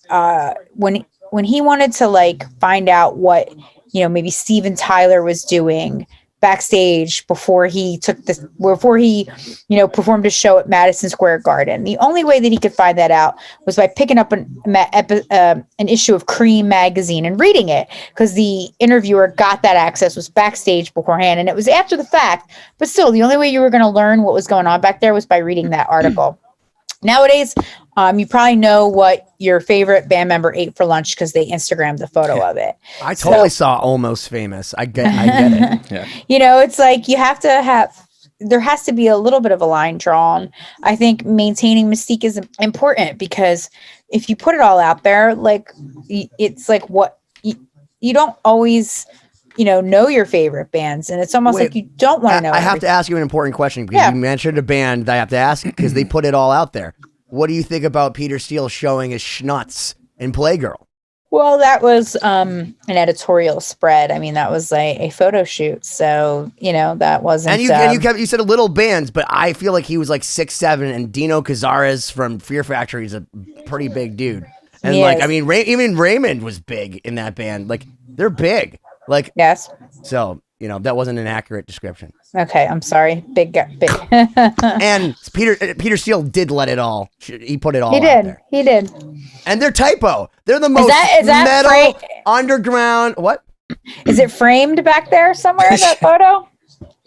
when he wanted to, like, find out what, maybe Steven Tyler was doing backstage before he performed a show at Madison Square Garden, the only way that he could find that out was by picking up an issue of Cream magazine and reading it, because the interviewer got that access, was backstage beforehand, and it was after the fact, but still the only way you were going to learn what was going on back there was by reading that article. Nowadays, you probably know what your favorite band member ate for lunch because they Instagrammed the photo of it. I totally saw Almost Famous. I get it. Yeah. It's like there has to be a little bit of a line drawn. I think maintaining mystique is important, because if you put it all out there, like, it's like what you don't always, know your favorite bands, and it's almost like you don't want to know. I have to ask you an important question, because you mentioned a band that I have to ask because they put it all out there. What do you think about Peter Steele showing his schnutz in Playgirl? Well, that was an editorial spread. I mean, that was a photo shoot. So, that wasn't. And you said little bands, but I feel like he was like 6'7", and Dino Cazares from Fear Factory is a pretty big dude. And even Raymond was big in that band. Like, they're big. Like, yes. So, that wasn't an accurate description. Okay, I'm sorry. Big. And Peter Steele did let it all. He put it all out there. He did. And they're typo. They're the most is that metal underground. What? Is it framed back there somewhere, that photo?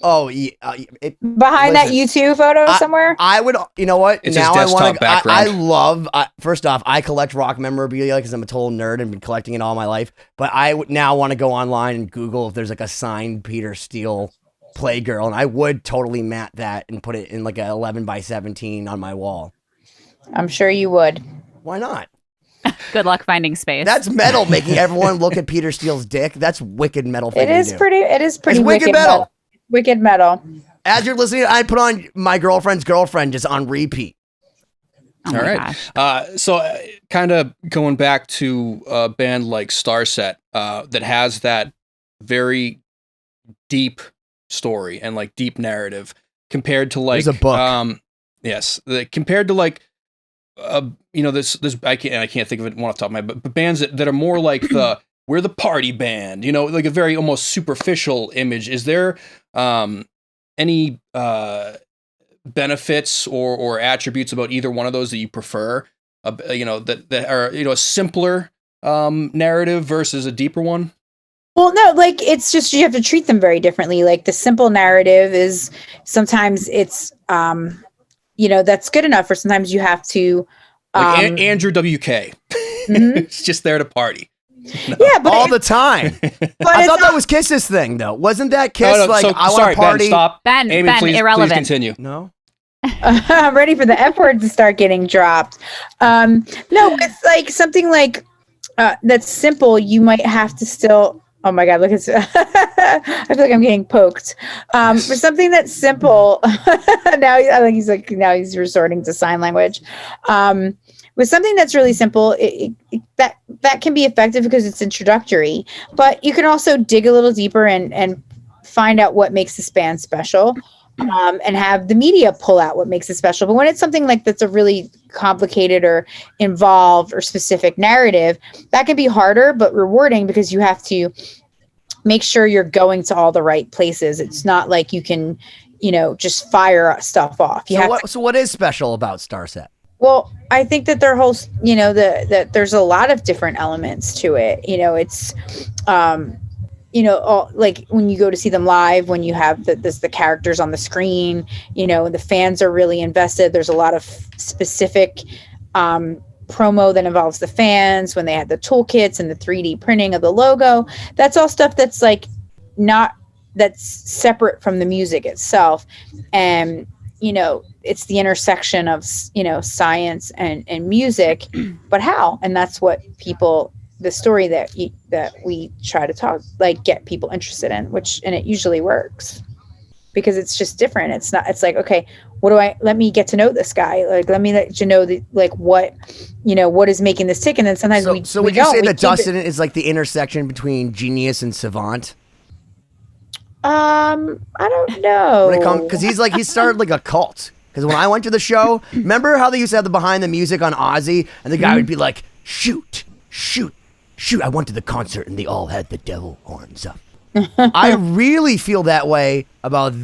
Oh, behind that U2 photo somewhere? I would, you know what? It's now his desktop background. First off, I collect rock memorabilia because I'm a total nerd and been collecting it all my life. But I would now want to go online and Google if there's like a signed Peter Steele Playgirl. And I would totally mat that and put it in like a 11x17 on my wall. I'm sure you would. Why not? Good luck finding space. That's metal, making everyone look at Peter Steele's dick. That's wicked metal. It is pretty It's wicked metal. Wicked metal. As you're listening, I put on My Girlfriend's Girlfriend just on repeat. Oh all right. So kind of going back to a band like STARSET that has that very deep story and like deep narrative compared to like There's a book. Compared to like this I can't think of it one off the top of my head, but bands that are more like we're the party band, like a very almost superficial image. Is there any benefits or attributes about either one of those that you prefer? That are a simpler narrative versus a deeper one? Well, no, like, it's just you have to treat them very differently. Like, the simple narrative is sometimes it's that's good enough, or sometimes you have to like Andrew WK. Mm-hmm. It's just there to party. No. Yeah, but all the time. I thought that was Kiss's thing, though. Wasn't that Kiss I want to party? Ben, stop. Ben, Amy, please irrelevant. Continue. No. I'm ready for the F word to start getting dropped. No, it's like something like that's simple. You might have to still. Oh my God! Look at. I feel like I'm getting poked. For something that's simple. Now I think he's resorting to sign language. With something that's really simple, that can be effective because it's introductory. But you can also dig a little deeper and find out what makes this band special, and have the media pull out what makes it special. But when it's something like that's a really complicated or involved or specific narrative, that can be harder but rewarding because you have to make sure you're going to all the right places. It's not like you can, just fire stuff off. So what is special about STARSET? Well, I think that their whole, that there's a lot of different elements to it. It's, like when you go to see them live, when you have the characters on the screen, the fans are really invested. There's a lot of specific promo that involves the fans when they had the toolkits and the 3D printing of the logo. That's all stuff that's like that's separate from the music itself. And, it's the intersection of, science and music, but how? And that's what the story that we try to get people interested in, and it usually works because it's just different. It's like, okay, let me get to know this guy. Like, let me let you know what is making this tick. And then sometimes So would you say that Dustin is like the intersection between genius and savant? I don't know. Because he started like a cult. Because when I went to the show, remember how they used to have the behind the music on Ozzy, and the guy would be like, shoot. I went to the concert and they all had the devil horns up. I really feel that way about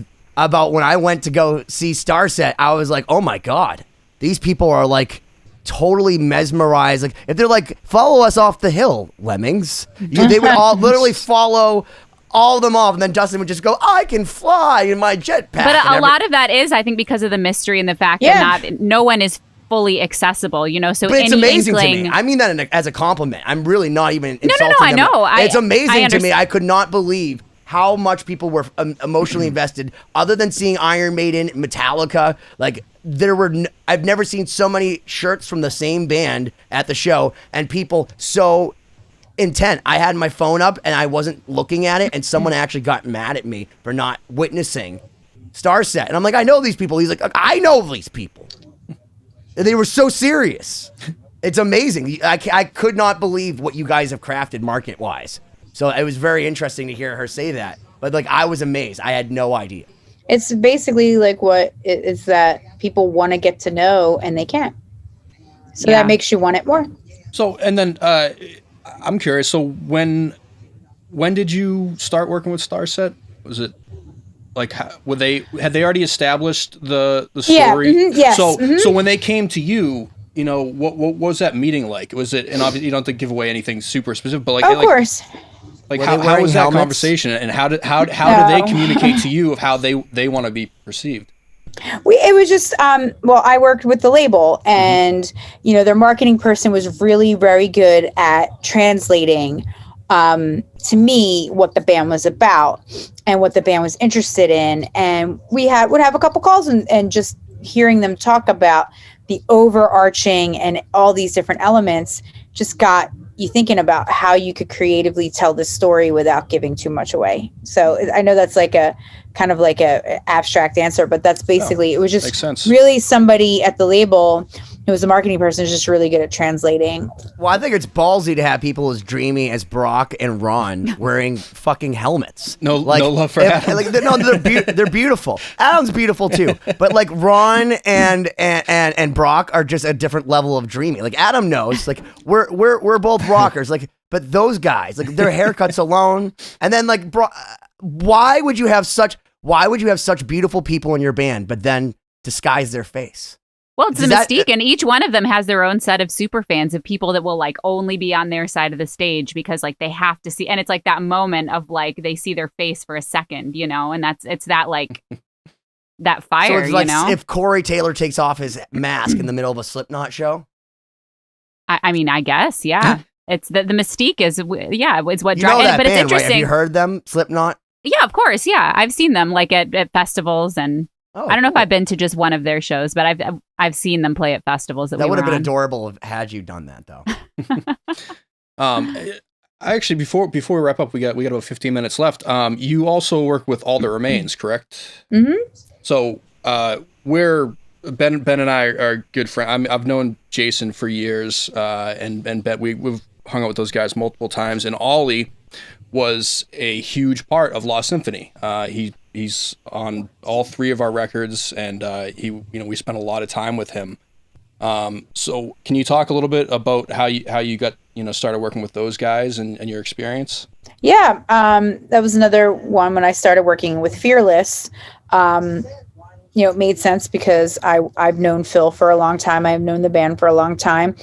when I went to go see STARSET. I was like, oh my God, these people are like totally mesmerized. Like if they're like, follow us off the hill, lemmings, they would all literally follow all of them off, and then Dustin would just go, I can fly in my jetpack. But a lot of that is, I think, because of the mystery and the fact that no one is fully accessible, so but it's amazing to me. I mean that as a compliment. I'm really not even insulting them. I know. It's amazing to me. I could not believe how much people were emotionally invested. Other than seeing Iron Maiden, Metallica, like I've never seen so many shirts from the same band at the show, and people so intent. I had my phone up and I wasn't looking at it, and someone actually got mad at me for not witnessing STARSET. And I'm like, I know these people. He's like, I know these people. And they were so serious. It's amazing. I could not believe what you guys have crafted market-wise. So it was very interesting to hear her say that. But like, I was amazed. I had no idea. It's basically like what it's that people want to get to know and they can't. So that makes you want it more. So, and then I'm curious. So when did you start working with STARSET? Was it like had they already established the story? Yeah, yes. So when they came to you, what was that meeting like? Was it, and obviously you don't have to give away anything super specific, but of course. Like how was that helmets? Conversation, and how did they communicate to you of how they want to be perceived? It was just I worked with the label, and their marketing person was really very good at translating to me what the band was about and what the band was interested in, and we would have a couple calls and just hearing them talk about the overarching and all these different elements just got you thinking about how you could creatively tell this story without giving too much away. So I know that's like a kind of like a abstract answer, but that's basically, it was just really somebody at the label who was a marketing person is just really good at translating. Well, I think it's ballsy to have people as dreamy as Brock and Ron wearing fucking helmets. No love for Adam. They're beautiful. Adam's beautiful too, but like Ron and Brock are just a different level of dreamy. Like Adam knows, like we're both rockers. Like, but those guys, like their haircuts alone, and then like why would you have such beautiful people in your band, but then disguise their face? Well, it's the mystique, and each one of them has their own set of super fans of people that will like only be on their side of the stage because like they have to see, and it's like that moment of like they see their face for a second, and it's that like that fire. So it's like if Corey Taylor takes off his mask in the middle of a Slipknot show. I mean, I guess, yeah. It's the mystique is it's what drives. But band, it's interesting. Right? Have you heard them, Slipknot? Yeah, of course. Yeah, I've seen them like at festivals, and I don't know if I've been to just one of their shows, but I've seen them play at festivals. That would have been adorable had you done that, though. Actually, before we wrap up, we got about 15 minutes left. You also work with All That Remains, correct? Mm-hmm. So we're Ben and I are good friends. I've known Jason for years, and Ben, we've hung out with those guys multiple times, and Ollie was a huge part of Lost Symphony. He's on all three of our records, and we spent a lot of time with him. So can you talk a little bit about how you got started working with those guys and your experience? Yeah, that was another one when I started working with Fearless. It made sense because I've known Phil for a long time. I've known the band for a long time.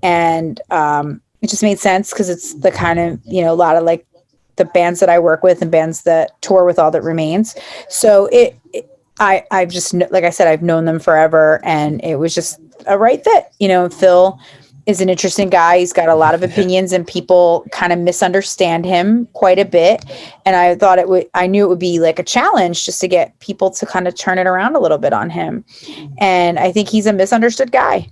And it just made sense because it's the kind of, a lot of like the bands that I work with and bands that tour with All That Remains. So I've just, like I said, I've known them forever, and it was just a right fit. Phil is an interesting guy. He's got a lot of opinions, and people kind of misunderstand him quite a bit. And I knew it would be like a challenge just to get people to kind of turn it around a little bit on him. And I think he's a misunderstood guy,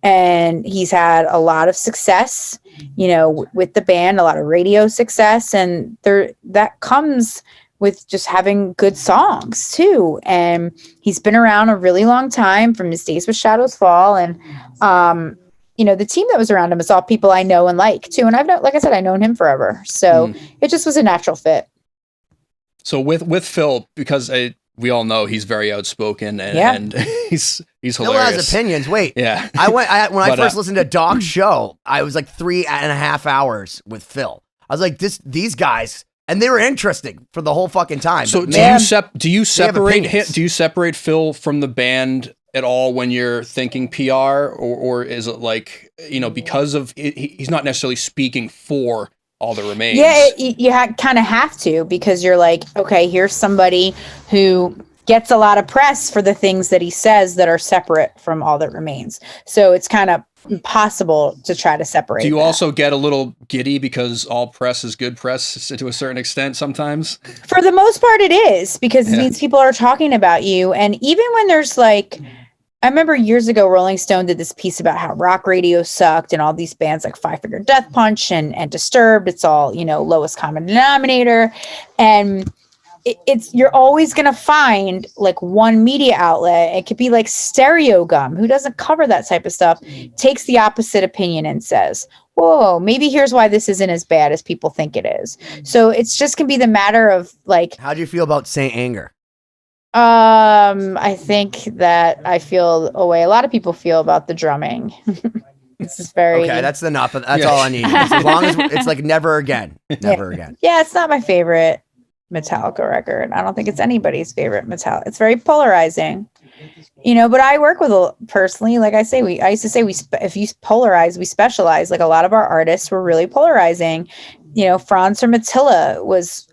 and he's had a lot of success, with the band, a lot of radio success. And that comes with just having good songs too. And he's been around a really long time, from his days with Shadows Fall. And, the team that was around him is all people I know and like too. And like I said, I've known him forever. So it just was a natural fit. So with Phil, because we all know he's very outspoken and he's hilarious. Phil has opinions. Wait. Yeah. When I first listened to Doc's show, I was like 3.5 hours with Phil. I was like, these guys, and they were interesting for the whole fucking time. So do you separate Phil from the band at all when you're thinking PR, or is it like, because of he's not necessarily speaking for All That Remains? Yeah, you kind of have to, because you're like, okay, here's somebody who gets a lot of press for the things that he says that are separate from All That Remains. So it's kind of impossible to try to separate. Do you also get a little giddy because all press is good press to a certain extent sometimes? For the most part, it is, because it means people are talking about you. And even when there's like, I remember years ago, Rolling Stone did this piece about how rock radio sucked, and all these bands like Five Finger Death Punch and Disturbed, it's all, lowest common denominator. And you're always going to find like one media outlet. It could be like Stereo Gum, who doesn't cover that type of stuff, takes the opposite opinion and says, whoa, maybe here's why this isn't as bad as people think it is. So it's just can be the matter of like, how do you feel about Saint Anger? I think that I feel a way a lot of people feel about the drumming. This is very okay. That's enough. That's all I need. As long as it's like never again. Again. Yeah, it's not my favorite Metallica record. I don't think it's anybody's favorite Metallica. It's very polarizing, but I work with personally, like I used to say, if you polarize, we specialize. Like a lot of our artists were really polarizing. Franz from Attila was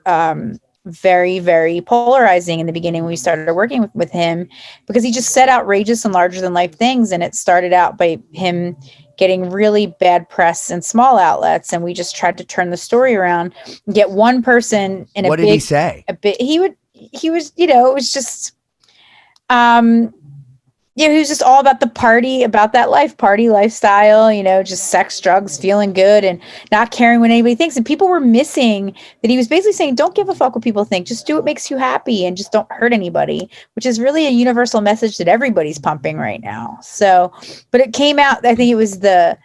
very, very polarizing in the beginning when we started working with him, because he just said outrageous and larger than life things. And it started out by him getting really bad press in small outlets, and we just tried to turn the story around and get one person in what did he say? He was, it was just, he was just all about the party, about that party lifestyle, just sex, drugs, feeling good, and not caring what anybody thinks. And people were missing that he was basically saying, don't give a fuck what people think. Just do what makes you happy and just don't hurt anybody, which is really a universal message that everybody's pumping right now. So, but it came out, I think it was the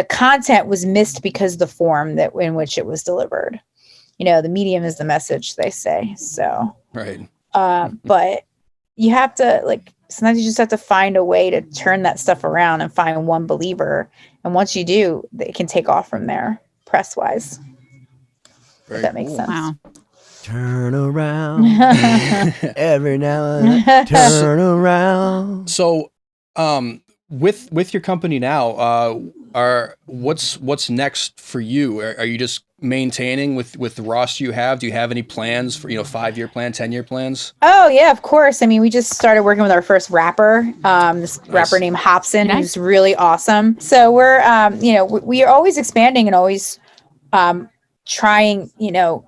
content was missed because the form in which it was delivered. The medium is the message, they say. So, right. But you have to sometimes you just have to find a way to turn that stuff around and find one believer. And once you do, it can take off from there, press wise. If that makes sense. Wow. Turn around every now and then. Turn around. So, with your company now, what's next for you? Are you just maintaining with the roster you have? Do you have any plans for 5-year plan, 10-year plans? Oh yeah, of course. I mean, we just started working with our first rapper, rapper named Hobson, who's really awesome. So we're we are always expanding and always trying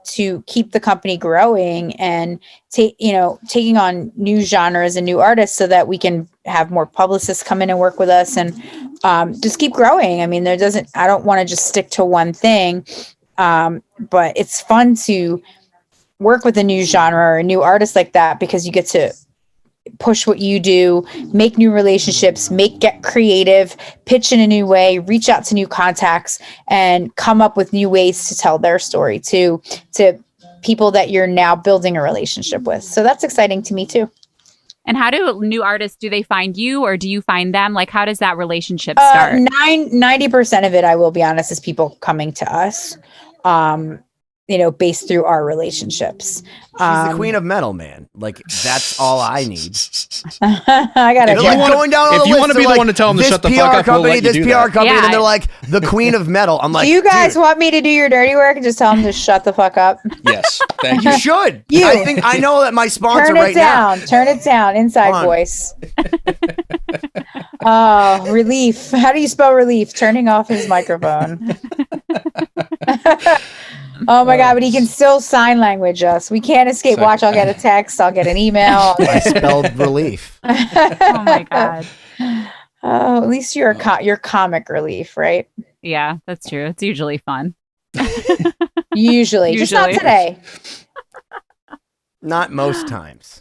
to keep the company growing and taking on new genres and new artists so that we can have more publicists come in and work with us and just keep growing. I mean, I don't want to just stick to one thing. But it's fun to work with a new genre or a new artist like that, because you get to push what you do, make new relationships, get creative, pitch in a new way, reach out to new contacts, and come up with new ways to tell their story to people that you're now building a relationship with. So that's exciting to me too. And how do new artists, do they find you or do you find them? Like, how does that relationship start? 90% of it, I will be honest, is people coming to us. based through our relationships. She's the queen of metal, man. Like, that's all I need. I got to going down all the list. If you want to be the one to tell them to shut the fuck up, we'll let you do that. PR company, and then they're like, the queen of metal. I'm like, do you guys want me to do your dirty work and just tell them to shut the fuck up? Yes, thank you. You should. I know that my sponsor Turn it down. Turn it down. Inside voice. Oh, relief. How do you spell relief? Turning off his microphone. Oh my God, but he can still sign language us. We can't escape. Watch, I'll get a text. I'll get an email. I spelled relief. Oh my God. Oh, at least you're comic relief, right? Yeah, that's true. It's usually fun. Usually. Just not today. Not most times.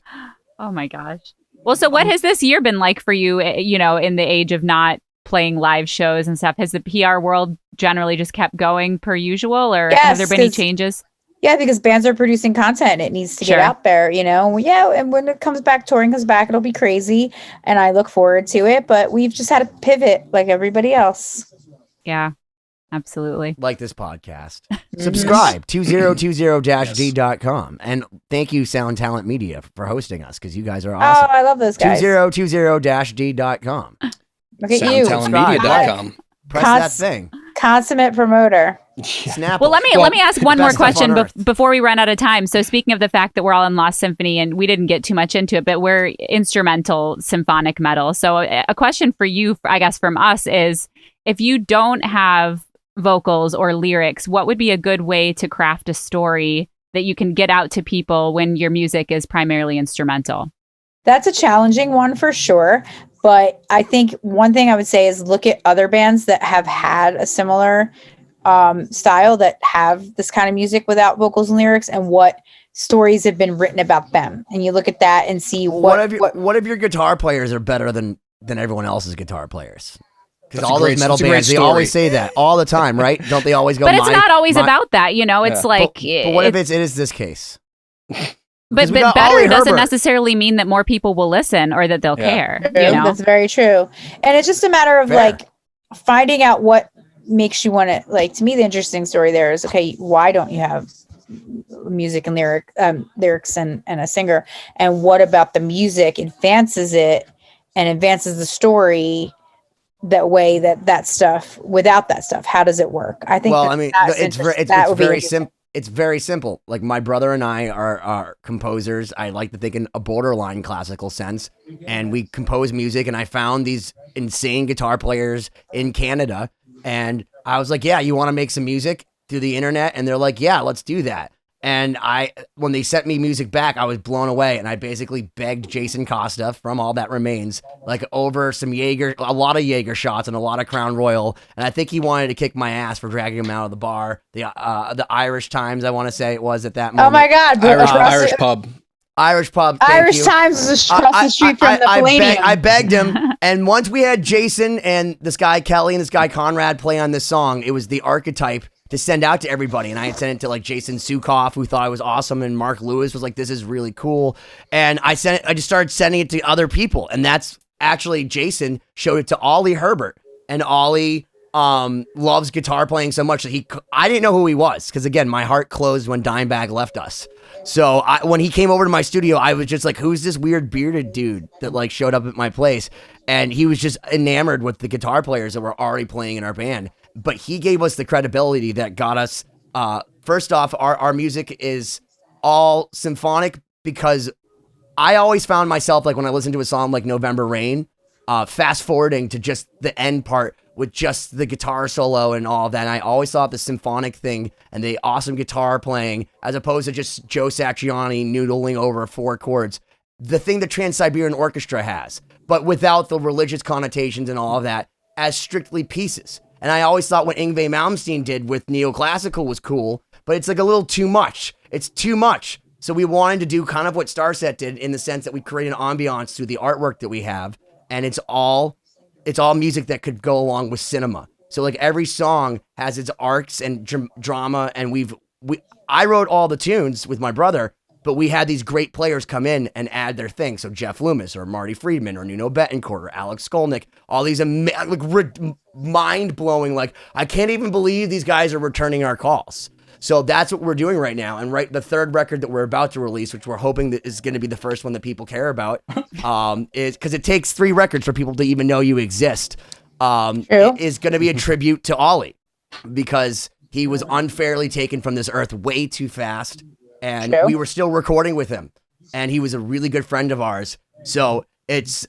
Oh my gosh. Well, so what has this year been like for you, in the age of not playing live shows and stuff? Has the PR world generally just kept going per usual, or have there been any changes? Yeah, because bands are producing content. It needs to get out there, Yeah, and when it comes back, touring comes back, it'll be crazy, and I look forward to it. But we've just had to pivot like everybody else. Yeah, absolutely. Like this podcast. Subscribe, 2020-d.com. And thank you, Sound Talent Media, for hosting us, because you guys are awesome. Oh, I love those guys. 2020-d.com. Look at you. SoundTalentMedia.com. Press that thing. Consummate promoter. Snap. Well, let me ask one more question before we run out of time. So speaking of the fact that we're all in Lost Symphony, and we didn't get too much into it, but we're instrumental symphonic metal. So a question for you, I guess, from us is, if you don't have vocals or lyrics, what would be a good way to craft a story that you can get out to people when your music is primarily instrumental? That's a challenging one for sure. But I think one thing I would say is look at other bands that have had a similar style, that have this kind of music without vocals and lyrics, and what stories have been written about them. And you look at that and see what if your guitar players are better than everyone else's guitar players? Because all those metal bands, they always say that all the time, right? Don't they always go? But it's not always about that, It's like. But what if it is this case? But better doesn't necessarily mean that more people will listen or that they'll care. That's very true. And it's just a matter of like finding out what makes you want to, like, to me, the interesting story there is, okay, why don't you have music and lyrics and a singer? And what about the music advances it and advances the story that way, that stuff, without that stuff, how does it work? I think, it's very simple. Like, my brother and I are composers. I like to think in a borderline classical sense. And we compose music, and I found these insane guitar players in Canada. And I was like, yeah, you want to make some music through the internet? And they're like, yeah, let's do that. And when they sent me music back, I was blown away. And I basically begged Jason Costa from All That Remains, like, over a lot of Jaeger shots and a lot of Crown Royal. And I think he wanted to kick my ass for dragging him out of the bar. The Irish Times, I want to say it was at that moment. Oh my God. Irish pub. Irish pub. Irish Times is across the street from the Palladium. I begged him. And once we had Jason and this guy Kelly and this guy Conrad play on this song, it was the archetype to send out to everybody. And I had sent it to, like, Jason Sukoff, who thought it was awesome, and Mark Lewis was like, this is really cool. And I just started sending it to other people. And that's actually, Jason showed it to Ollie Herbert, and Ollie loves guitar playing so much that I didn't know who he was, because, again, my heart closed when Dimebag left us. So when he came over to my studio, I was just like, who's this weird bearded dude that, like, showed up at my place? And he was just enamored with the guitar players that were already playing in our band. But he gave us the credibility that got us, first off, our music is all symphonic, because I always found myself, like, when I listened to a song like November Rain, fast forwarding to just the end part with just the guitar solo and all of that. And I always thought the symphonic thing and the awesome guitar playing, as opposed to just Joe Satriani noodling over 4 chords, the thing that Trans-Siberian Orchestra has, but without the religious connotations and all of that, as strictly pieces. And I always thought what Yngwie Malmsteen did with neoclassical was cool, but it's like a little too much. It's too much. So we wanted to do kind of what STARSET did, in the sense that we create an ambiance through the artwork that we have, and it's all music that could go along with cinema. So, like, every song has its arcs and drama, and I wrote all the tunes with my brother, but we had these great players come in and add their thing. So Jeff Loomis or Marty Friedman or Nuno Bettencourt or Alex Skolnick, all these mind-blowing, like, I can't even believe these guys are returning our calls. So that's what we're doing right now. And the third record that we're about to release, which we're hoping that is going to be the first one that people care about, is because it takes 3 records for people to even know you exist. Is going to be a tribute to Ollie, because he was unfairly taken from this earth way too fast, and we were still recording with him, and he was a really good friend of ours. So it's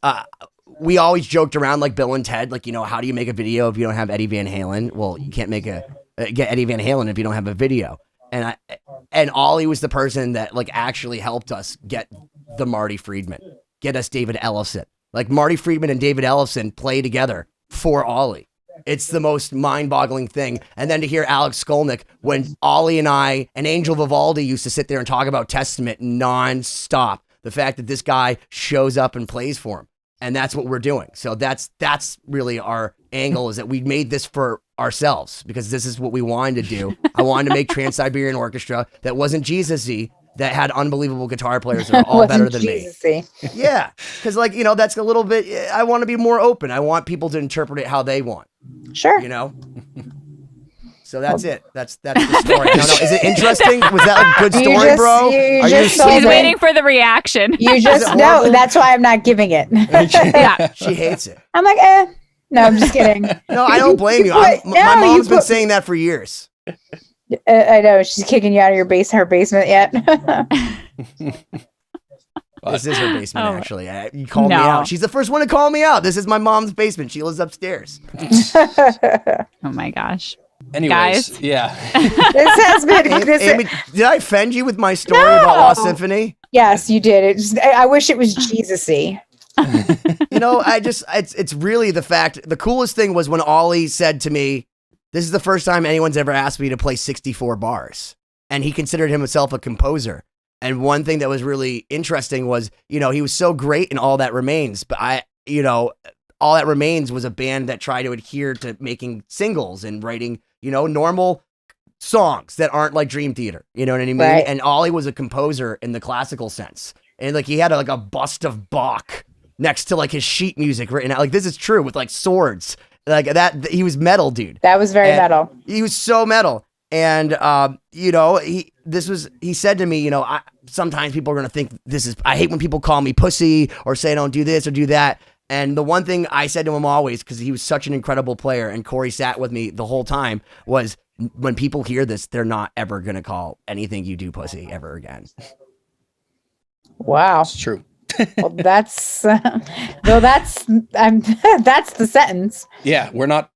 we always joked around like Bill and Ted, like, how do you make a video if you don't have Eddie Van Halen? Well, you can't get Eddie Van Halen if you don't have a video. And Ollie was the person that like actually helped us get the Marty Friedman, get us David Ellefson. Like Marty Friedman and David Ellefson play together for Ollie. It's the most mind-boggling thing. And then to hear Alex Skolnick, when Ollie and I and Angel Vivaldi used to sit there and talk about Testament non-stop, the fact that this guy shows up and plays for him. And that's what we're doing. So that's really our angle, is that we made this for ourselves, because this is what we wanted to do. I wanted to make Trans-Siberian Orchestra that wasn't Jesus-y, that had unbelievable guitar players that are all better than me. Yeah, because that's a little bit, I want to be more open. I want people to interpret it how they want. Sure. So that's it. That's the story. No, is it interesting? Was that a good story, bro? He's waiting for the reaction. You just know. That's why I'm not giving it. Yeah, she hates it. I'm like, no, I'm just kidding. No, I don't blame you. My mom's been saying that for years. I know, she's kicking you out of her basement yet. This is her basement, actually. You called me out. She's the first one to call me out. This is my mom's basement. She lives upstairs. Oh my gosh. Anyways, guys. Yeah. This has been. Amy, did I offend you with my story about Lost Symphony? Yes, you did. I wish it was Jesus-y. It's really the fact. The coolest thing was when Ollie said to me, "This is the first time anyone's ever asked me to play 64 bars." And he considered himself a composer. And one thing that was really interesting was, he was so great in All That Remains, but All That Remains was a band that tried to adhere to making singles and writing, normal songs that aren't like Dream Theater. You know what I mean? Right. And Ollie was a composer in the classical sense. And like he had a bust of Bach next to like his sheet music written out. Like, this is true, with like swords. Like that, he was metal, dude. That was very metal. He was so metal. And, he said to me, sometimes people are going to think I hate when people call me pussy or say don't do this or do that. And the one thing I said to him always, because he was such an incredible player and Cory sat with me the whole time, was when people hear this, they're not ever going to call anything you do pussy ever again. Wow. It's true. Well, that's that's the sentence. Yeah, we're not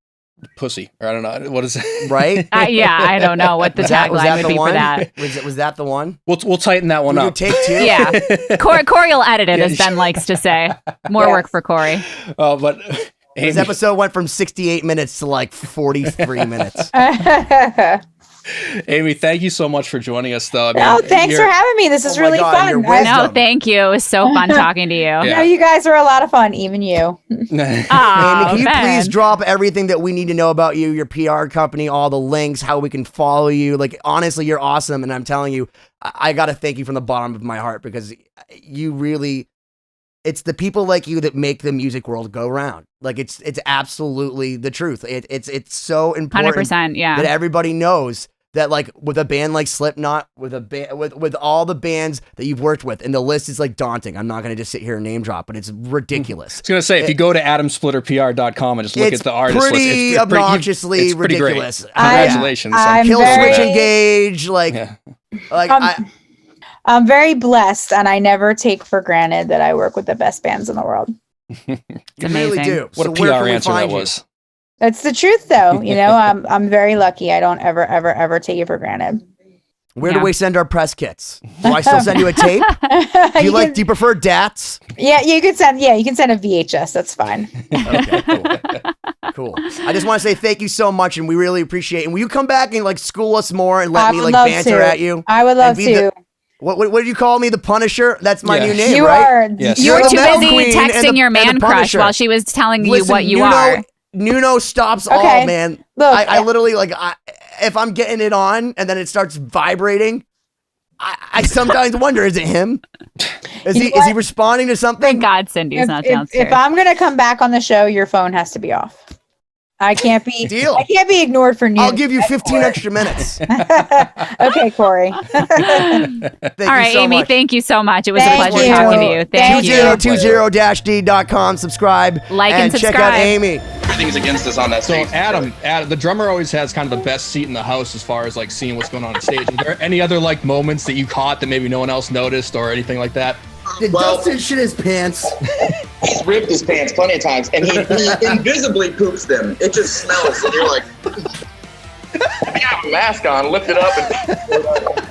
pussy, or I don't know what is it, right? Yeah, I don't know what the tagline would be for that. Was that the one? We'll tighten that one up. Take 2. Yeah, Cory will edit it, as Ben likes to say. More work for Cory. Oh, but Amy, this episode went from 68 minutes to like 43 minutes. Amy, thank you so much for joining us, though. Thanks for having me. This is really fun. No, thank you. It was so fun talking to you. Yeah. No, you guys are a lot of fun, even you. Amy, can you please drop everything that we need to know about you, your PR company, all the links, how we can follow you? Like, honestly, you're awesome. And I'm telling you, I got to thank you from the bottom of my heart, because you really, it's the people like you that make the music world go round. Like, it's absolutely the truth. It's so important 100%, yeah. that everybody knows that, like, with a band like Slipknot, with all the bands that you've worked with, and the list is like daunting. I'm not going to just sit here and name drop, but it's ridiculous. I was going to say, if you go to adamsplitterpr.com and just look at the artist list, it's obnoxiously ridiculous. Congratulations. Killswitch Engage, I'm very blessed, and I never take for granted that I work with the best bands in the world. You really do. What a PR answer that was. That's the truth, though. I'm very lucky. I don't ever take it for granted. Where do we send our press kits? Do I still send you a tape? Do you prefer DATs? Yeah, you can send a VHS. That's fine. Okay, cool. I just want to say thank you so much, and we really appreciate it. And will you come back and like school us more and let me banter at you? I would love to. What did you call me? The Punisher? That's my new name, you right? Yes. You were too busy texting your man crush while she was telling you what you are. Nuno stops all, man. Look, I literally, if I'm getting it on and then it starts vibrating, I sometimes wonder, is it him? Is he responding to something? Thank God Cindy's not downstairs. If I'm going to come back on the show, your phone has to be off. I can't be Deal. I can't be ignored for news. I'll give you 15 extra minutes. Okay, Corey. All right, Amy, thank you so much. It was a Thank pleasure you. talking to you. Thank you. 2020-d.com. Subscribe. Like and check out subscribe. Amy. Everything's against us on that So stage. Adam, the drummer always has kind of the best seat in the house as far as like seeing what's going on stage. Are there any other like moments that you caught that maybe no one else noticed or anything like that? Did Dustin shit his pants? He's ripped his pants plenty of times, and he invisibly poops them. It just smells, and you're like, you have a mask on, lift it up, and